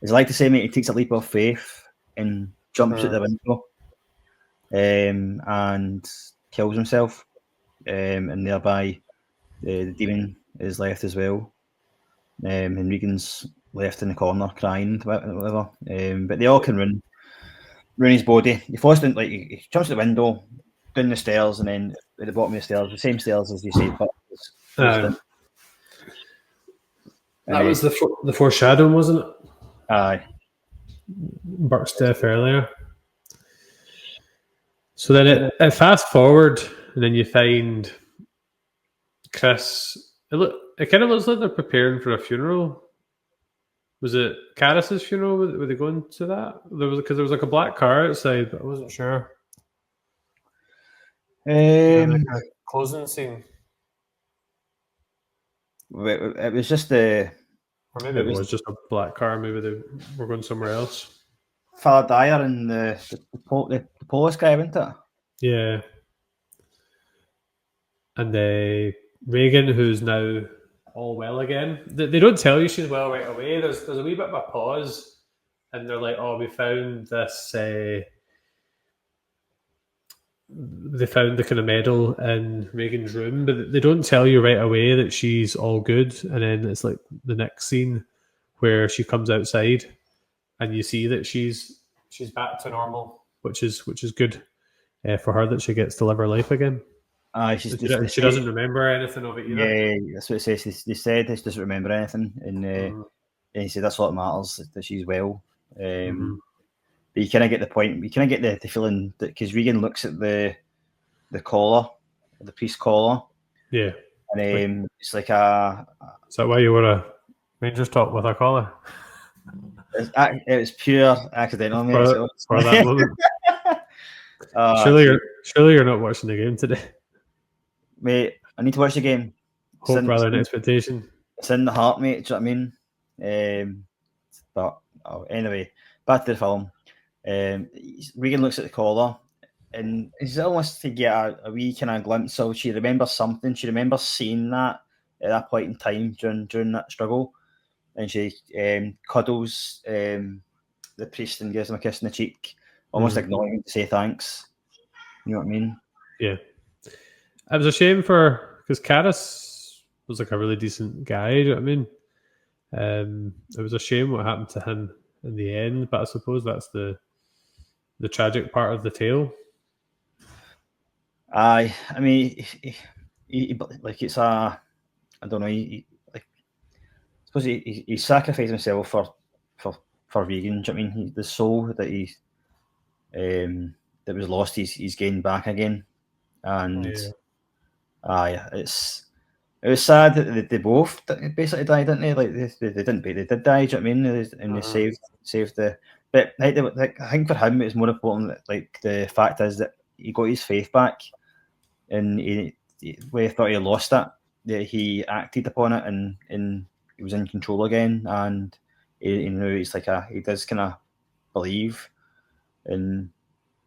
as I like to say, mate, he takes a leap of faith and jumps out the window, and kills himself, and thereby the demon is left as well, and Regan's left in the corner crying, whatever. But they all can run his body. He falls down, like he jumps out the window, down the stairs, and then at the bottom of the stairs, the same stairs as you said. That was the foreshadowing, wasn't it? Aye. Burke's death earlier. So then it fast forward, and then you find Chris. It kind of looks like they're preparing for a funeral. Was it Caris's funeral? Were they going to that? Because there was like a black car outside, but I wasn't sure. Like a closing scene. It was just or maybe it was just a black car. Maybe they were going somewhere else. Father Dyer and the police guy, wasn't it? Yeah. And Regan, who's now all well again. They don't tell you she's well right away. There's a wee bit of a pause, and they're like, "Oh, we found this." They found the kind of medal in Regan's room, but they don't tell you right away that she's all good. And then it's like the next scene where she comes outside, and you see that she's back to normal, which is good for her, that she gets to live her life again. She doesn't remember anything of it either. Yeah, that's what it says. They said she doesn't remember anything, and he said that's what matters, that she's well. But you kind of get the point. You kind of get the feeling that, because Regan looks at the collar, the priest collar. Yeah. And it's like Is that why you wore a Rangers top with a collar? It was pure accidental, mate. For that moment. Surely you're not watching the game today. Mate, I need to watch the game. Hope rather than expectation. It's in the heart, mate. Do you know what I mean? But anyway, back to the film. Regan looks at the collar, and it's almost to get a wee kind of glimpse of, she remembers something. She remembers seeing that at that point in time during that struggle, and she cuddles the priest and gives him a kiss on the cheek, almost ignoring him to say thanks. You know what I mean? Yeah. It was a shame because Caris was like a really decent guy. Do you know what I mean? It was a shame what happened to him in the end, but I suppose that's the tragic part of the tale. Aye, I mean, he like, it's I don't know. I suppose he sacrificed himself for Regan. Do you know what I mean? The soul that that was lost, he's gained back again, and it was sad that they both basically died, didn't they? Like they didn't, they did die. Do you know what I mean? And they saved the. But I think for him, it's more important that, like, the fact is that he got his faith back, and he thought he lost it, that he acted upon it, and he was in control again, and he's like he does kind of believe, and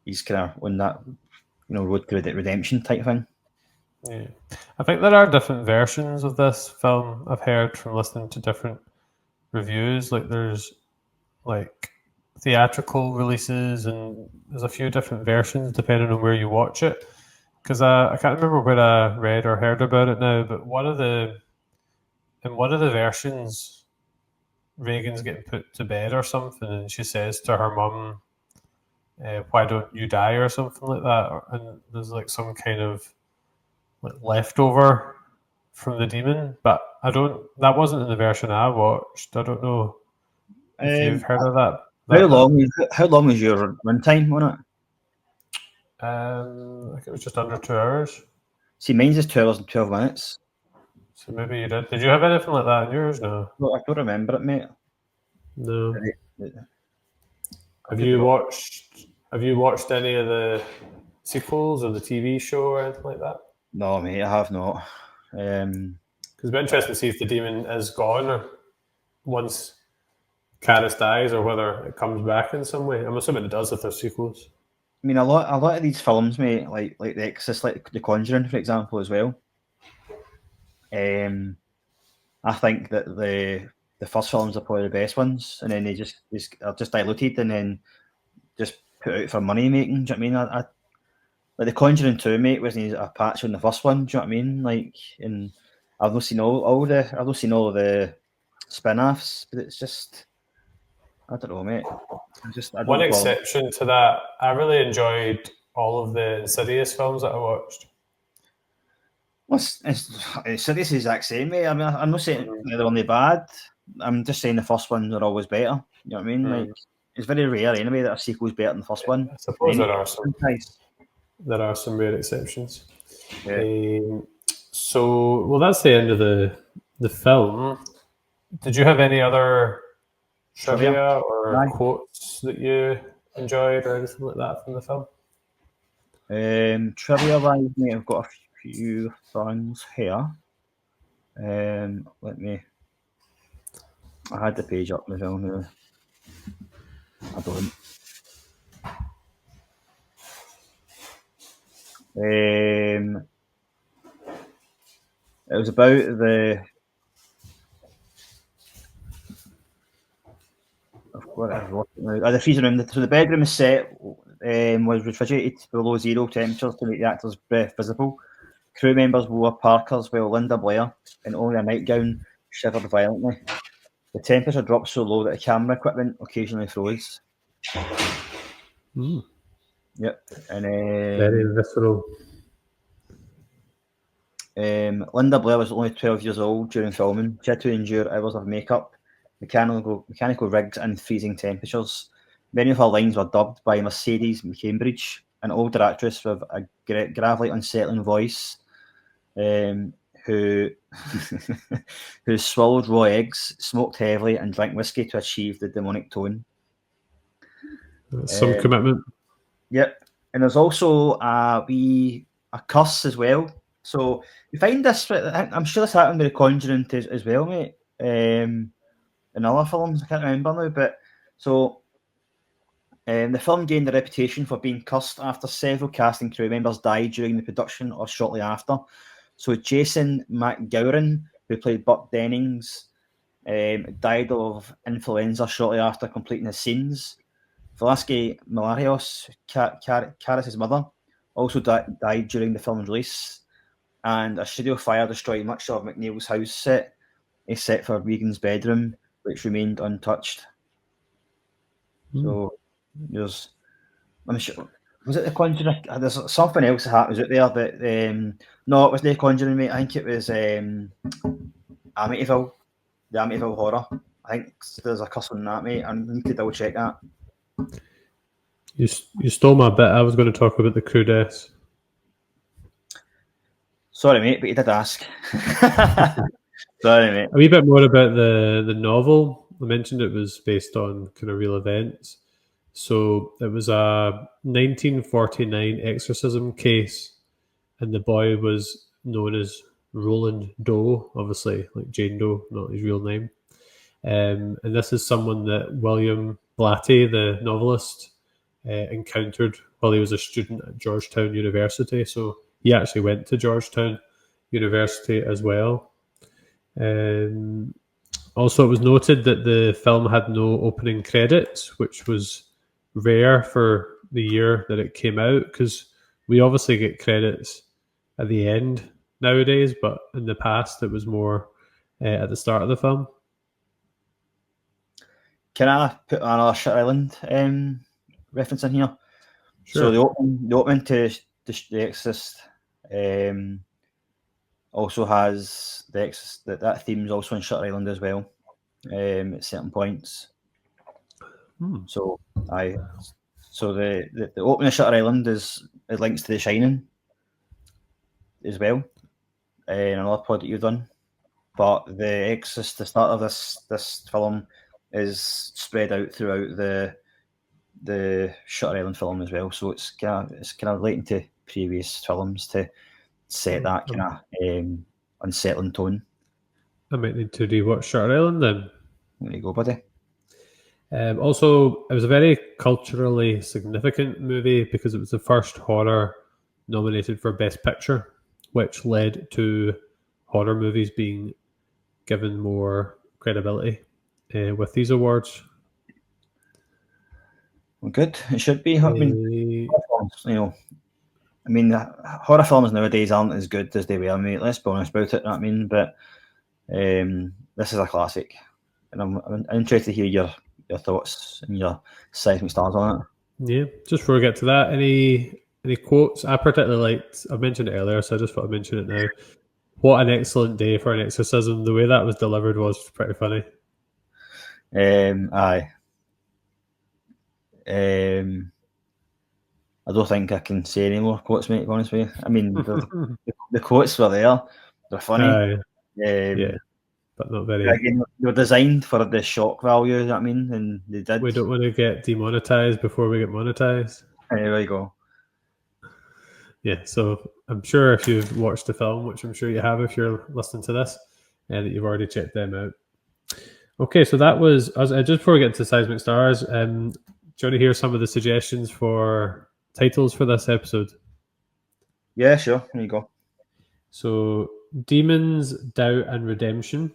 he's kind of on that road to redemption type thing. Yeah, I think there are different versions of this film. I've heard from listening to different reviews. Like there's like theatrical releases, and there's a few different versions depending on where you watch it. Because I can't remember where I read or heard about it now, but in one of the versions, Regan's getting put to bed or something, and she says to her mum, "Why don't you die?" or something like that. And there's like some kind of like leftover from the demon, but that wasn't in the version I watched. I don't know if you've heard of that. How long was your runtime on it? I think it was just under 2 hours. See, mine's just 2 hours and 12 minutes. So maybe you did. Did you have anything like that in yours? No. Well, I don't remember it, mate. No. I Have could be you wrong. watched? Have you watched any of the sequels or the TV show or anything like that? No, mate, I have not. Because it'd be interesting to see if the demon is gone or once Caris dies, or whether it comes back in some way. I'm assuming it does if there's sequels. I mean, a lot of these films, mate, like The Exorcist, like The Conjuring, for example, as well. I think that the first films are probably the best ones, and then they just are just diluted and then just put out for money making. Do you know what I mean? Like The Conjuring 2, mate, wasn't a patch on the first one. Do you know what I mean? Like, and I've not seen all the spin-offs, but it's just, I don't know, mate. I One don't bother. exception to that, I really enjoyed all of the Insidious films that I watched. Well, it's the exact same, mate. I mean, I'm not saying either one they bad. I'm just saying the first ones are always better. You know what I mean? Like, it's very rare anyway that a sequel's better than the first one. I suppose Any there are some. franchise. There are some rare exceptions. Yeah. So, well, that's the end of the film. Did you have any other trivia or Aye. quotes that you enjoyed or anything like that from the film? Trivia wise, mate, I've got a few things here. Let me. I had the page up as well now. I don't. It was about the. The freezing room. So the bedroom is set was refrigerated below zero temperatures to make the actor's breath visible. Crew members wore parkers while Linda Blair, in only a nightgown, shivered violently. The temperature dropped so low that the camera equipment occasionally froze. Yep. And Very visceral. Linda Blair was only 12 years old during filming. She had to endure hours of makeup, mechanical rigs, and freezing temperatures. Many of her lines were dubbed by Mercedes Cambridge, an older actress with a gravely unsettling voice, who who swallowed raw eggs, smoked heavily, and drank whiskey to achieve the demonic tone. That's some commitment. Yep. And there's also a curse as well. So you find this, I'm sure this happened with The Conjuring as well, mate. In other films, I can't remember now, but so the film gained a reputation for being cursed after several cast and crew members died during the production or shortly after. So Jason McGowran, who played Buck Dennings, died of influenza shortly after completing his scenes. Velasquez Milarios, Caris' mother, also died during the film's release, and a studio fire destroyed much of McNeil's house set, except for Regan's bedroom, which remained untouched. So I'm sure, was it The Conjuring? There's something else that happens out there, but no, it was The Conjuring, mate. I think it was Amityville, the Amityville Horror. I think there's a curse on that, mate. I need to double check that. You stole my bit. I was going to talk about the crew deaths. Sorry, mate, but you did ask. Sorry, mate. A wee bit more about the novel. I mentioned it was based on kind of real events. So it was a 1949 exorcism case, and the boy was known as Roland Doe, obviously like Jane Doe, not his real name. And this is someone that William Blatty, the novelist, encountered while he was a student at Georgetown University. So he actually went to Georgetown University as well. Also, it was noted that the film had no opening credits, which was rare for the year that it came out, because we obviously get credits at the end nowadays, but in the past it was more at the start of the film. Can I put another Shutter Island reference in here? Sure. So the opening to The Exorcist also has the Exorcist, that theme is also in Shutter Island as well at certain points. So the opening of Shutter Island is links to The Shining as well. Another pod that you've done. but the Exorcist, the start of this film, is spread out throughout the Shutter Island film as well. So it's kind of relating to previous films to set that kind of unsettling tone. I might need to rewatch Shutter Island then. There you go, buddy. Also, it was a very culturally significant movie because it was the first horror nominated for Best Picture, which led to horror movies being given more credibility with these awards. Well, good. It should be. I mean, horror films nowadays aren't as good as they were, mate. Let's be honest about it. I mean, but this is a classic, and I'm interested to hear your thoughts and your seismic stars on it. Yeah, just before we get to that, any quotes? I particularly liked, I mentioned it earlier, so I just thought I'd mention it now. What an excellent day for an exorcism. The way that was delivered was pretty funny. Aye. I don't think I can say any more quotes, mate, to be honest with you. I mean, the quotes were there. They're funny. Yeah, but not very. Again, they were designed for the shock value, you know what I mean? And they did. We don't want to get demonetized before we get monetized. There you go. Yeah, so I'm sure if you've watched the film, which I'm sure you have if you're listening to this, and that you've already checked them out. Okay, so that was just before we get to Seismic Stars. Do you want to hear some of the suggestions for titles for this episode? Yeah, sure. There you go. So, Demons, Doubt, and Redemption.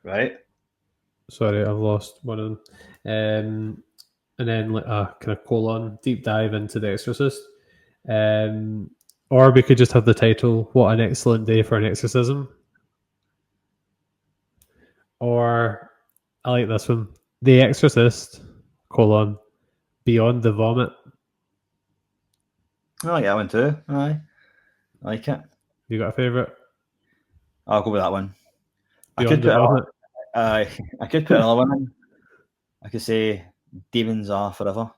Right. Sorry, I've lost one of them. And then like a kind of colon, deep dive into The Exorcist. Or we could just have the title, What an Excellent Day for an Exorcism. Or, I like this one, The Exorcist, colon, Beyond the Vomit. I like that one too. Aye. I like it. You got a favourite? I'll go with that one. Beyond the Vomit. I could put another one in. I could say Demons Are Forever.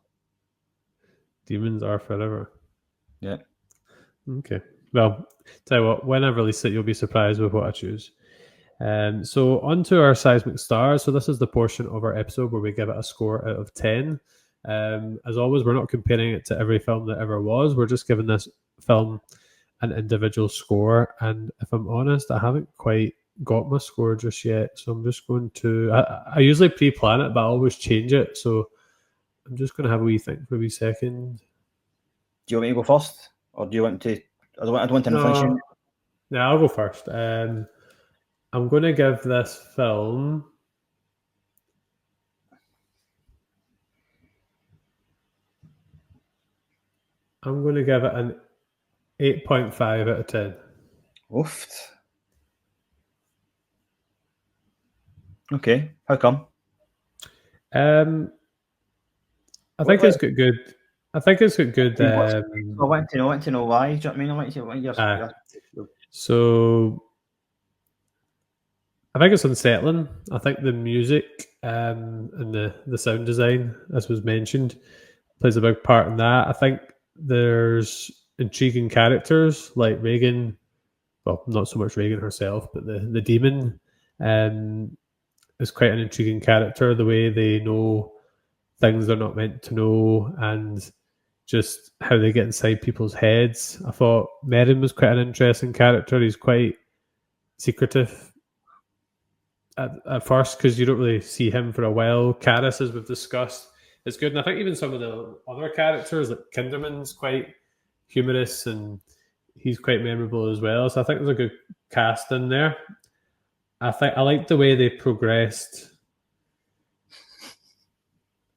Demons Are Forever. Yeah. Okay. Well, tell you what, when I release it, you'll be surprised with what I choose. So on to our seismic stars. So this is the portion of our episode where we give it a score out of 10. As always, we're not comparing it to every film that ever was. We're just giving this film an individual score. And if I'm honest, I haven't quite got my score just yet. So I'm just going to... I usually pre-plan it, but I always change it. So I'm just going to have a wee think for a wee second. Do you want me to go first? Or do you want to... I don't want to finish it. Yeah, I'll go first. I'm going to give this film... I'm going to give it an 8.5 out of 10. Oofed. Okay, how come? I think it's got good. I think it's got good. I want to know why. Do you know what I mean? I want to know So I think it's unsettling. I think the music and the sound design, as was mentioned, plays a big part in that. I think there's intriguing characters like Reagan. Well, not so much Reagan herself, but the demon is quite an intriguing character. The way they know things they're not meant to know, and just how they get inside people's heads. I thought Merrin was quite an interesting character. He's quite secretive at first because you don't really see him for a while. Karis, as we've discussed, is good. And I think even some of the other characters, like Kinderman's quite humorous and he's quite memorable as well. So I think there's a good cast in there. I like the way they progressed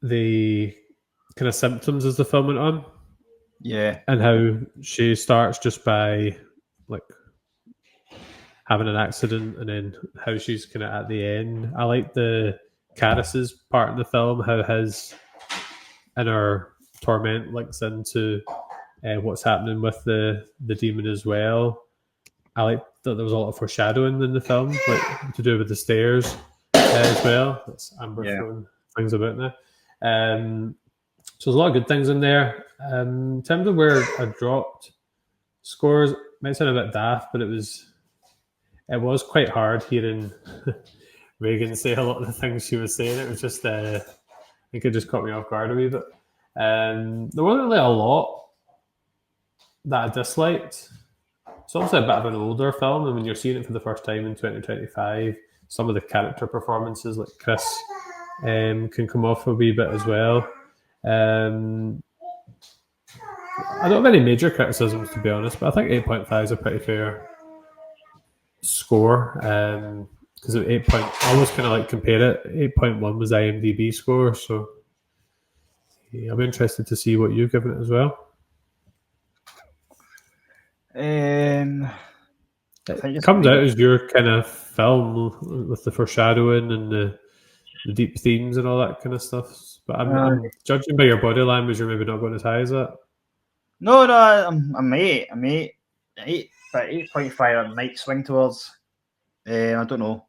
the kind of symptoms as the film went on. Yeah. And how she starts just by like having an accident and then how she's kind of at the end. I like the Karis's part in the film, how his inner torment links into what's happening with the demon as well. I like that there was a lot of foreshadowing in the film, like to do with the stairs as well. That's Amber throwing things about now. So there's a lot of good things in there. In terms of where I dropped scores, it might sound a bit daft, but it was it was quite hard hearing Reagan say a lot of the things she was saying. It was just, I think it just caught me off guard a wee bit. There wasn't really a lot that I disliked. It's obviously a bit of an older film, and when you're seeing it for the first time in 2025, some of the character performances, like Chris, can come off a wee bit as well. I don't have any major criticisms, to be honest, but I think 8.5 is a pretty fair score. Because 8 point, I always kind of like compare it. 8.1 was IMDb score, so yeah, I'll be interested to see what you've given it as well. It comes out as your kind of film with the foreshadowing and the deep themes and all that kind of stuff. But I'm judging by your body language, you're maybe not going as high as that. No, I'm 8. I'm 8. 8, but 8.5 I might swing towards. I don't know.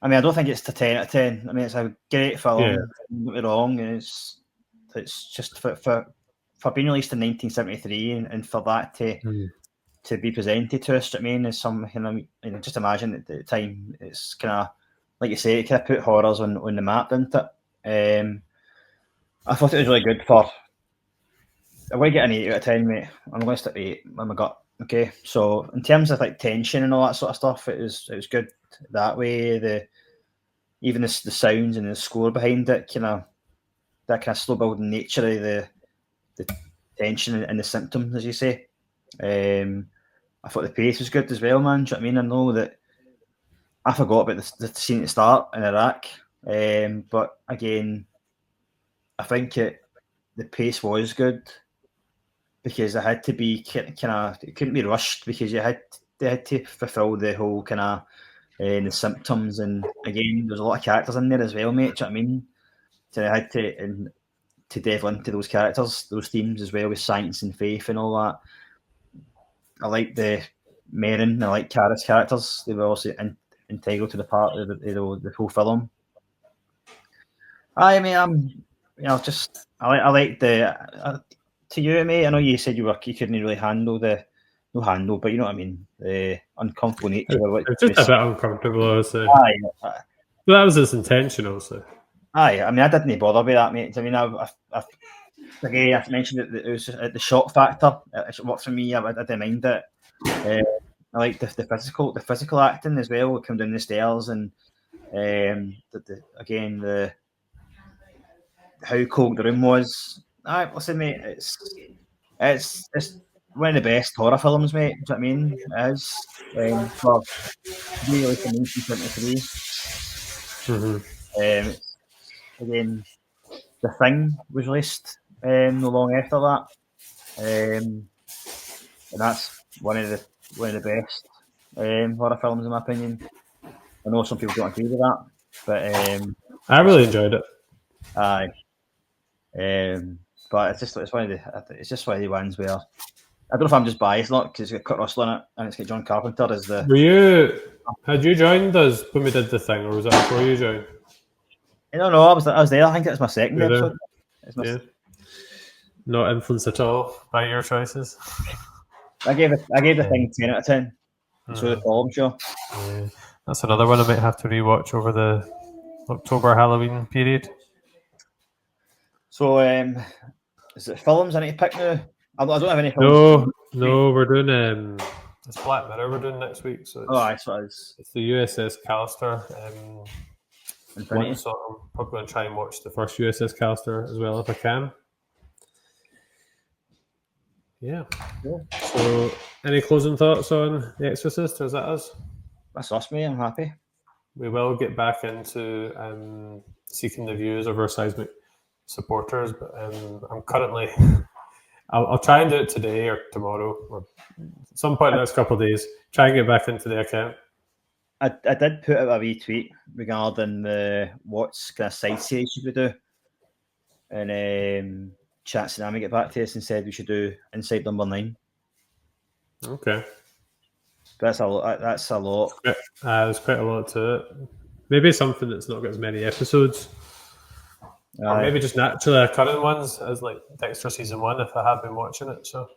I mean, I don't think it's to 10 out of 10. I mean, it's a great film. Yeah. Don't get me wrong. It's just for being released in 1973 and for that to be presented to us. I mean, as something, just imagine at the time, it's kind of like you say, it kind of put horrors on the map, didn't it? I thought it was really good for. I'm going to get an 8 out of 10, mate. I'm going to stick 8 on my gut. Okay, so in terms of like tension and all that sort of stuff, it was good that way. Even the sounds and the score behind it, that kind of slow building nature of the tension and the symptoms, as you say. I thought the pace was good as well, man. Do you know what I mean? I know that I forgot about the scene at the start in Iraq, but again, I think the pace was good because it had to be kind of, it couldn't be rushed because they had to fulfill the whole kind of the symptoms, and again, there's a lot of characters in there as well, mate. Do you know what I mean? So they had to delve into those characters, those themes as well, with science and faith and all that. I like the Merrin, I like Kara's characters. They were also integral to the part of the whole film. I mean, I like the. To you, mate, I know you said you couldn't really handle but you know what I mean, the uncomfortable nature of it. It's just a bit uncomfortable, obviously. Aye. But that was its intention, also. Aye, I mean, I didn't bother with that, mate. I mean, again, I mentioned that it was just the shock factor. It worked for me. I didn't mind it. I like the physical acting as well. Come down the stairs and again how cold the room was. Aye, listen, mate, it's one of the best horror films, mate. Do you know what I mean? It is for really from 1973. Again, The Thing was released no long after that, and that's one of the best horror films in my opinion. I know some people don't agree with that, but I really enjoyed it. Aye. But it's just one of the ones where I don't know if I'm just biased, not because it's got Kurt Russell in it and it's got John Carpenter as the. Had you joined us when we did The Thing, or was that before you joined? I don't know. I was there. I think it was my second episode. Not influenced at all by your choices. I gave The Thing 10 out of 10. So the problem, sure. Yeah. That's another one I might have to rewatch over the October Halloween period. So, is it films I need to pick now? I don't have any films. No, we're doing it's Black Mirror we're doing next week. So it's the USS Callister. So I'm probably going to try and watch the first USS Callister as well if I can. Yeah. So, any closing thoughts on The Exorcist, or is that us? That's us, mate. I'm happy. We will get back into seeking the views of our seismic supporters, but I'm currently. I'll try and do it today or tomorrow or some point in the next couple of days. Try and get back into the account. I did put out a wee tweet regarding what kind of side series should we do, and Chat Tsunami get back to us and said we should do Inside Number 9. Okay, that's a lot. There's quite a lot to it. Maybe something that's not got as many episodes. Or maybe just naturally occurring ones, as like Dexter season 1, if I have been watching it. So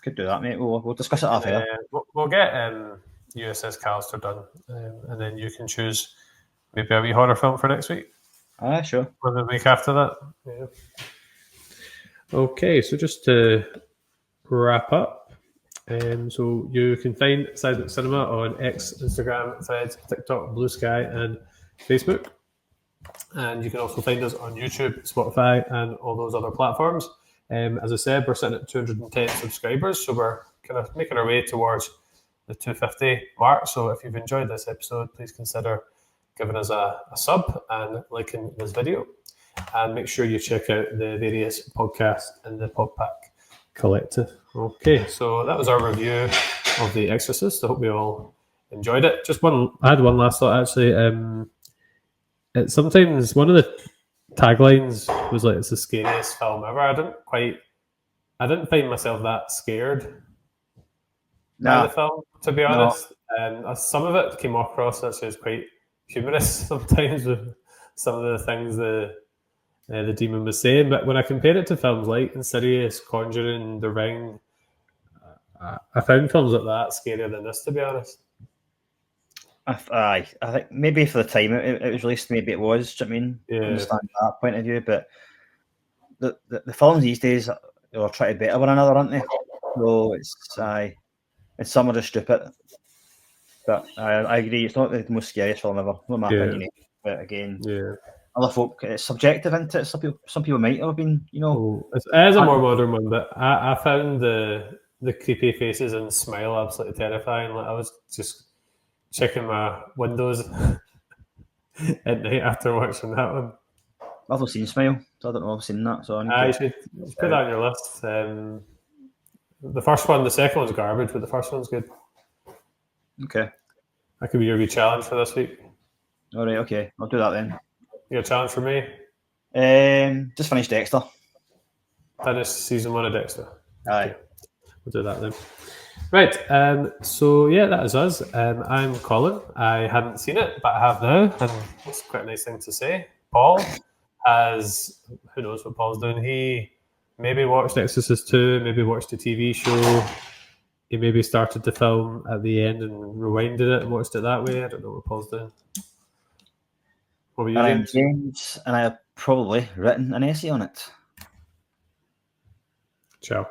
could do that, mate. We'll discuss it off here. We'll get USS Callister done, and then you can choose maybe a wee horror film for next week. Sure. Or the week after that. Yeah. Okay, so just to wrap up, so you can find Seismic Cinema on X, Instagram, Threads, TikTok, Blue Sky, and Facebook. And you can also find us on YouTube, Spotify, and all those other platforms. As I said, we're sitting at 210 subscribers, so we're kind of making our way towards the 250 mark. So if you've enjoyed this episode, please consider giving us a sub and liking this video. And make sure you check out the various podcasts in the Podpack Collective. Okay, so that was our review of The Exorcist. I hope we all enjoyed it. I had one last thought actually. Sometimes one of the taglines was like, "It's the scariest film ever." I didn't find myself that scared by the film, to be honest. Some of it came across as quite humorous sometimes with some of the things the demon was saying. But when I compare it to films like Insidious, Conjuring, The Ring, I found films like that scarier than this, to be honest. I think maybe for the time it was released, maybe it was. Do you know what I mean? Yeah. I understand that point of view, but the films these days are trying to better one another, aren't they? So it's some are just stupid. But I agree, it's not the most scariest film ever. Not my opinion, but again, other folk, it's subjective, isn't it? Some people might have been, it is a more modern one, but I found the creepy faces and smile absolutely terrifying. Like I was just checking my windows at night after watching that one. I've not seen Smile, so I don't know if I've seen that. So you should put that on your list. The first one, the second one's garbage, but the first one's good. Okay. That could be your wee challenge for this week. All right, okay. I'll do that then. You got a challenge for me? Just finished Dexter. Finish season 1 of Dexter. Aye. Okay. We'll do that then. Right, so yeah, that is us. I'm Colin. I hadn't seen it, but I have now, and it's quite a nice thing to say. Paul has, who knows what Paul's doing? He maybe watched Exorcist 2, maybe watched a TV show. He maybe started the film at the end and rewinded it and watched it that way. I don't know what Paul's doing. What were you doing? James, and I have probably written an essay on it. Ciao.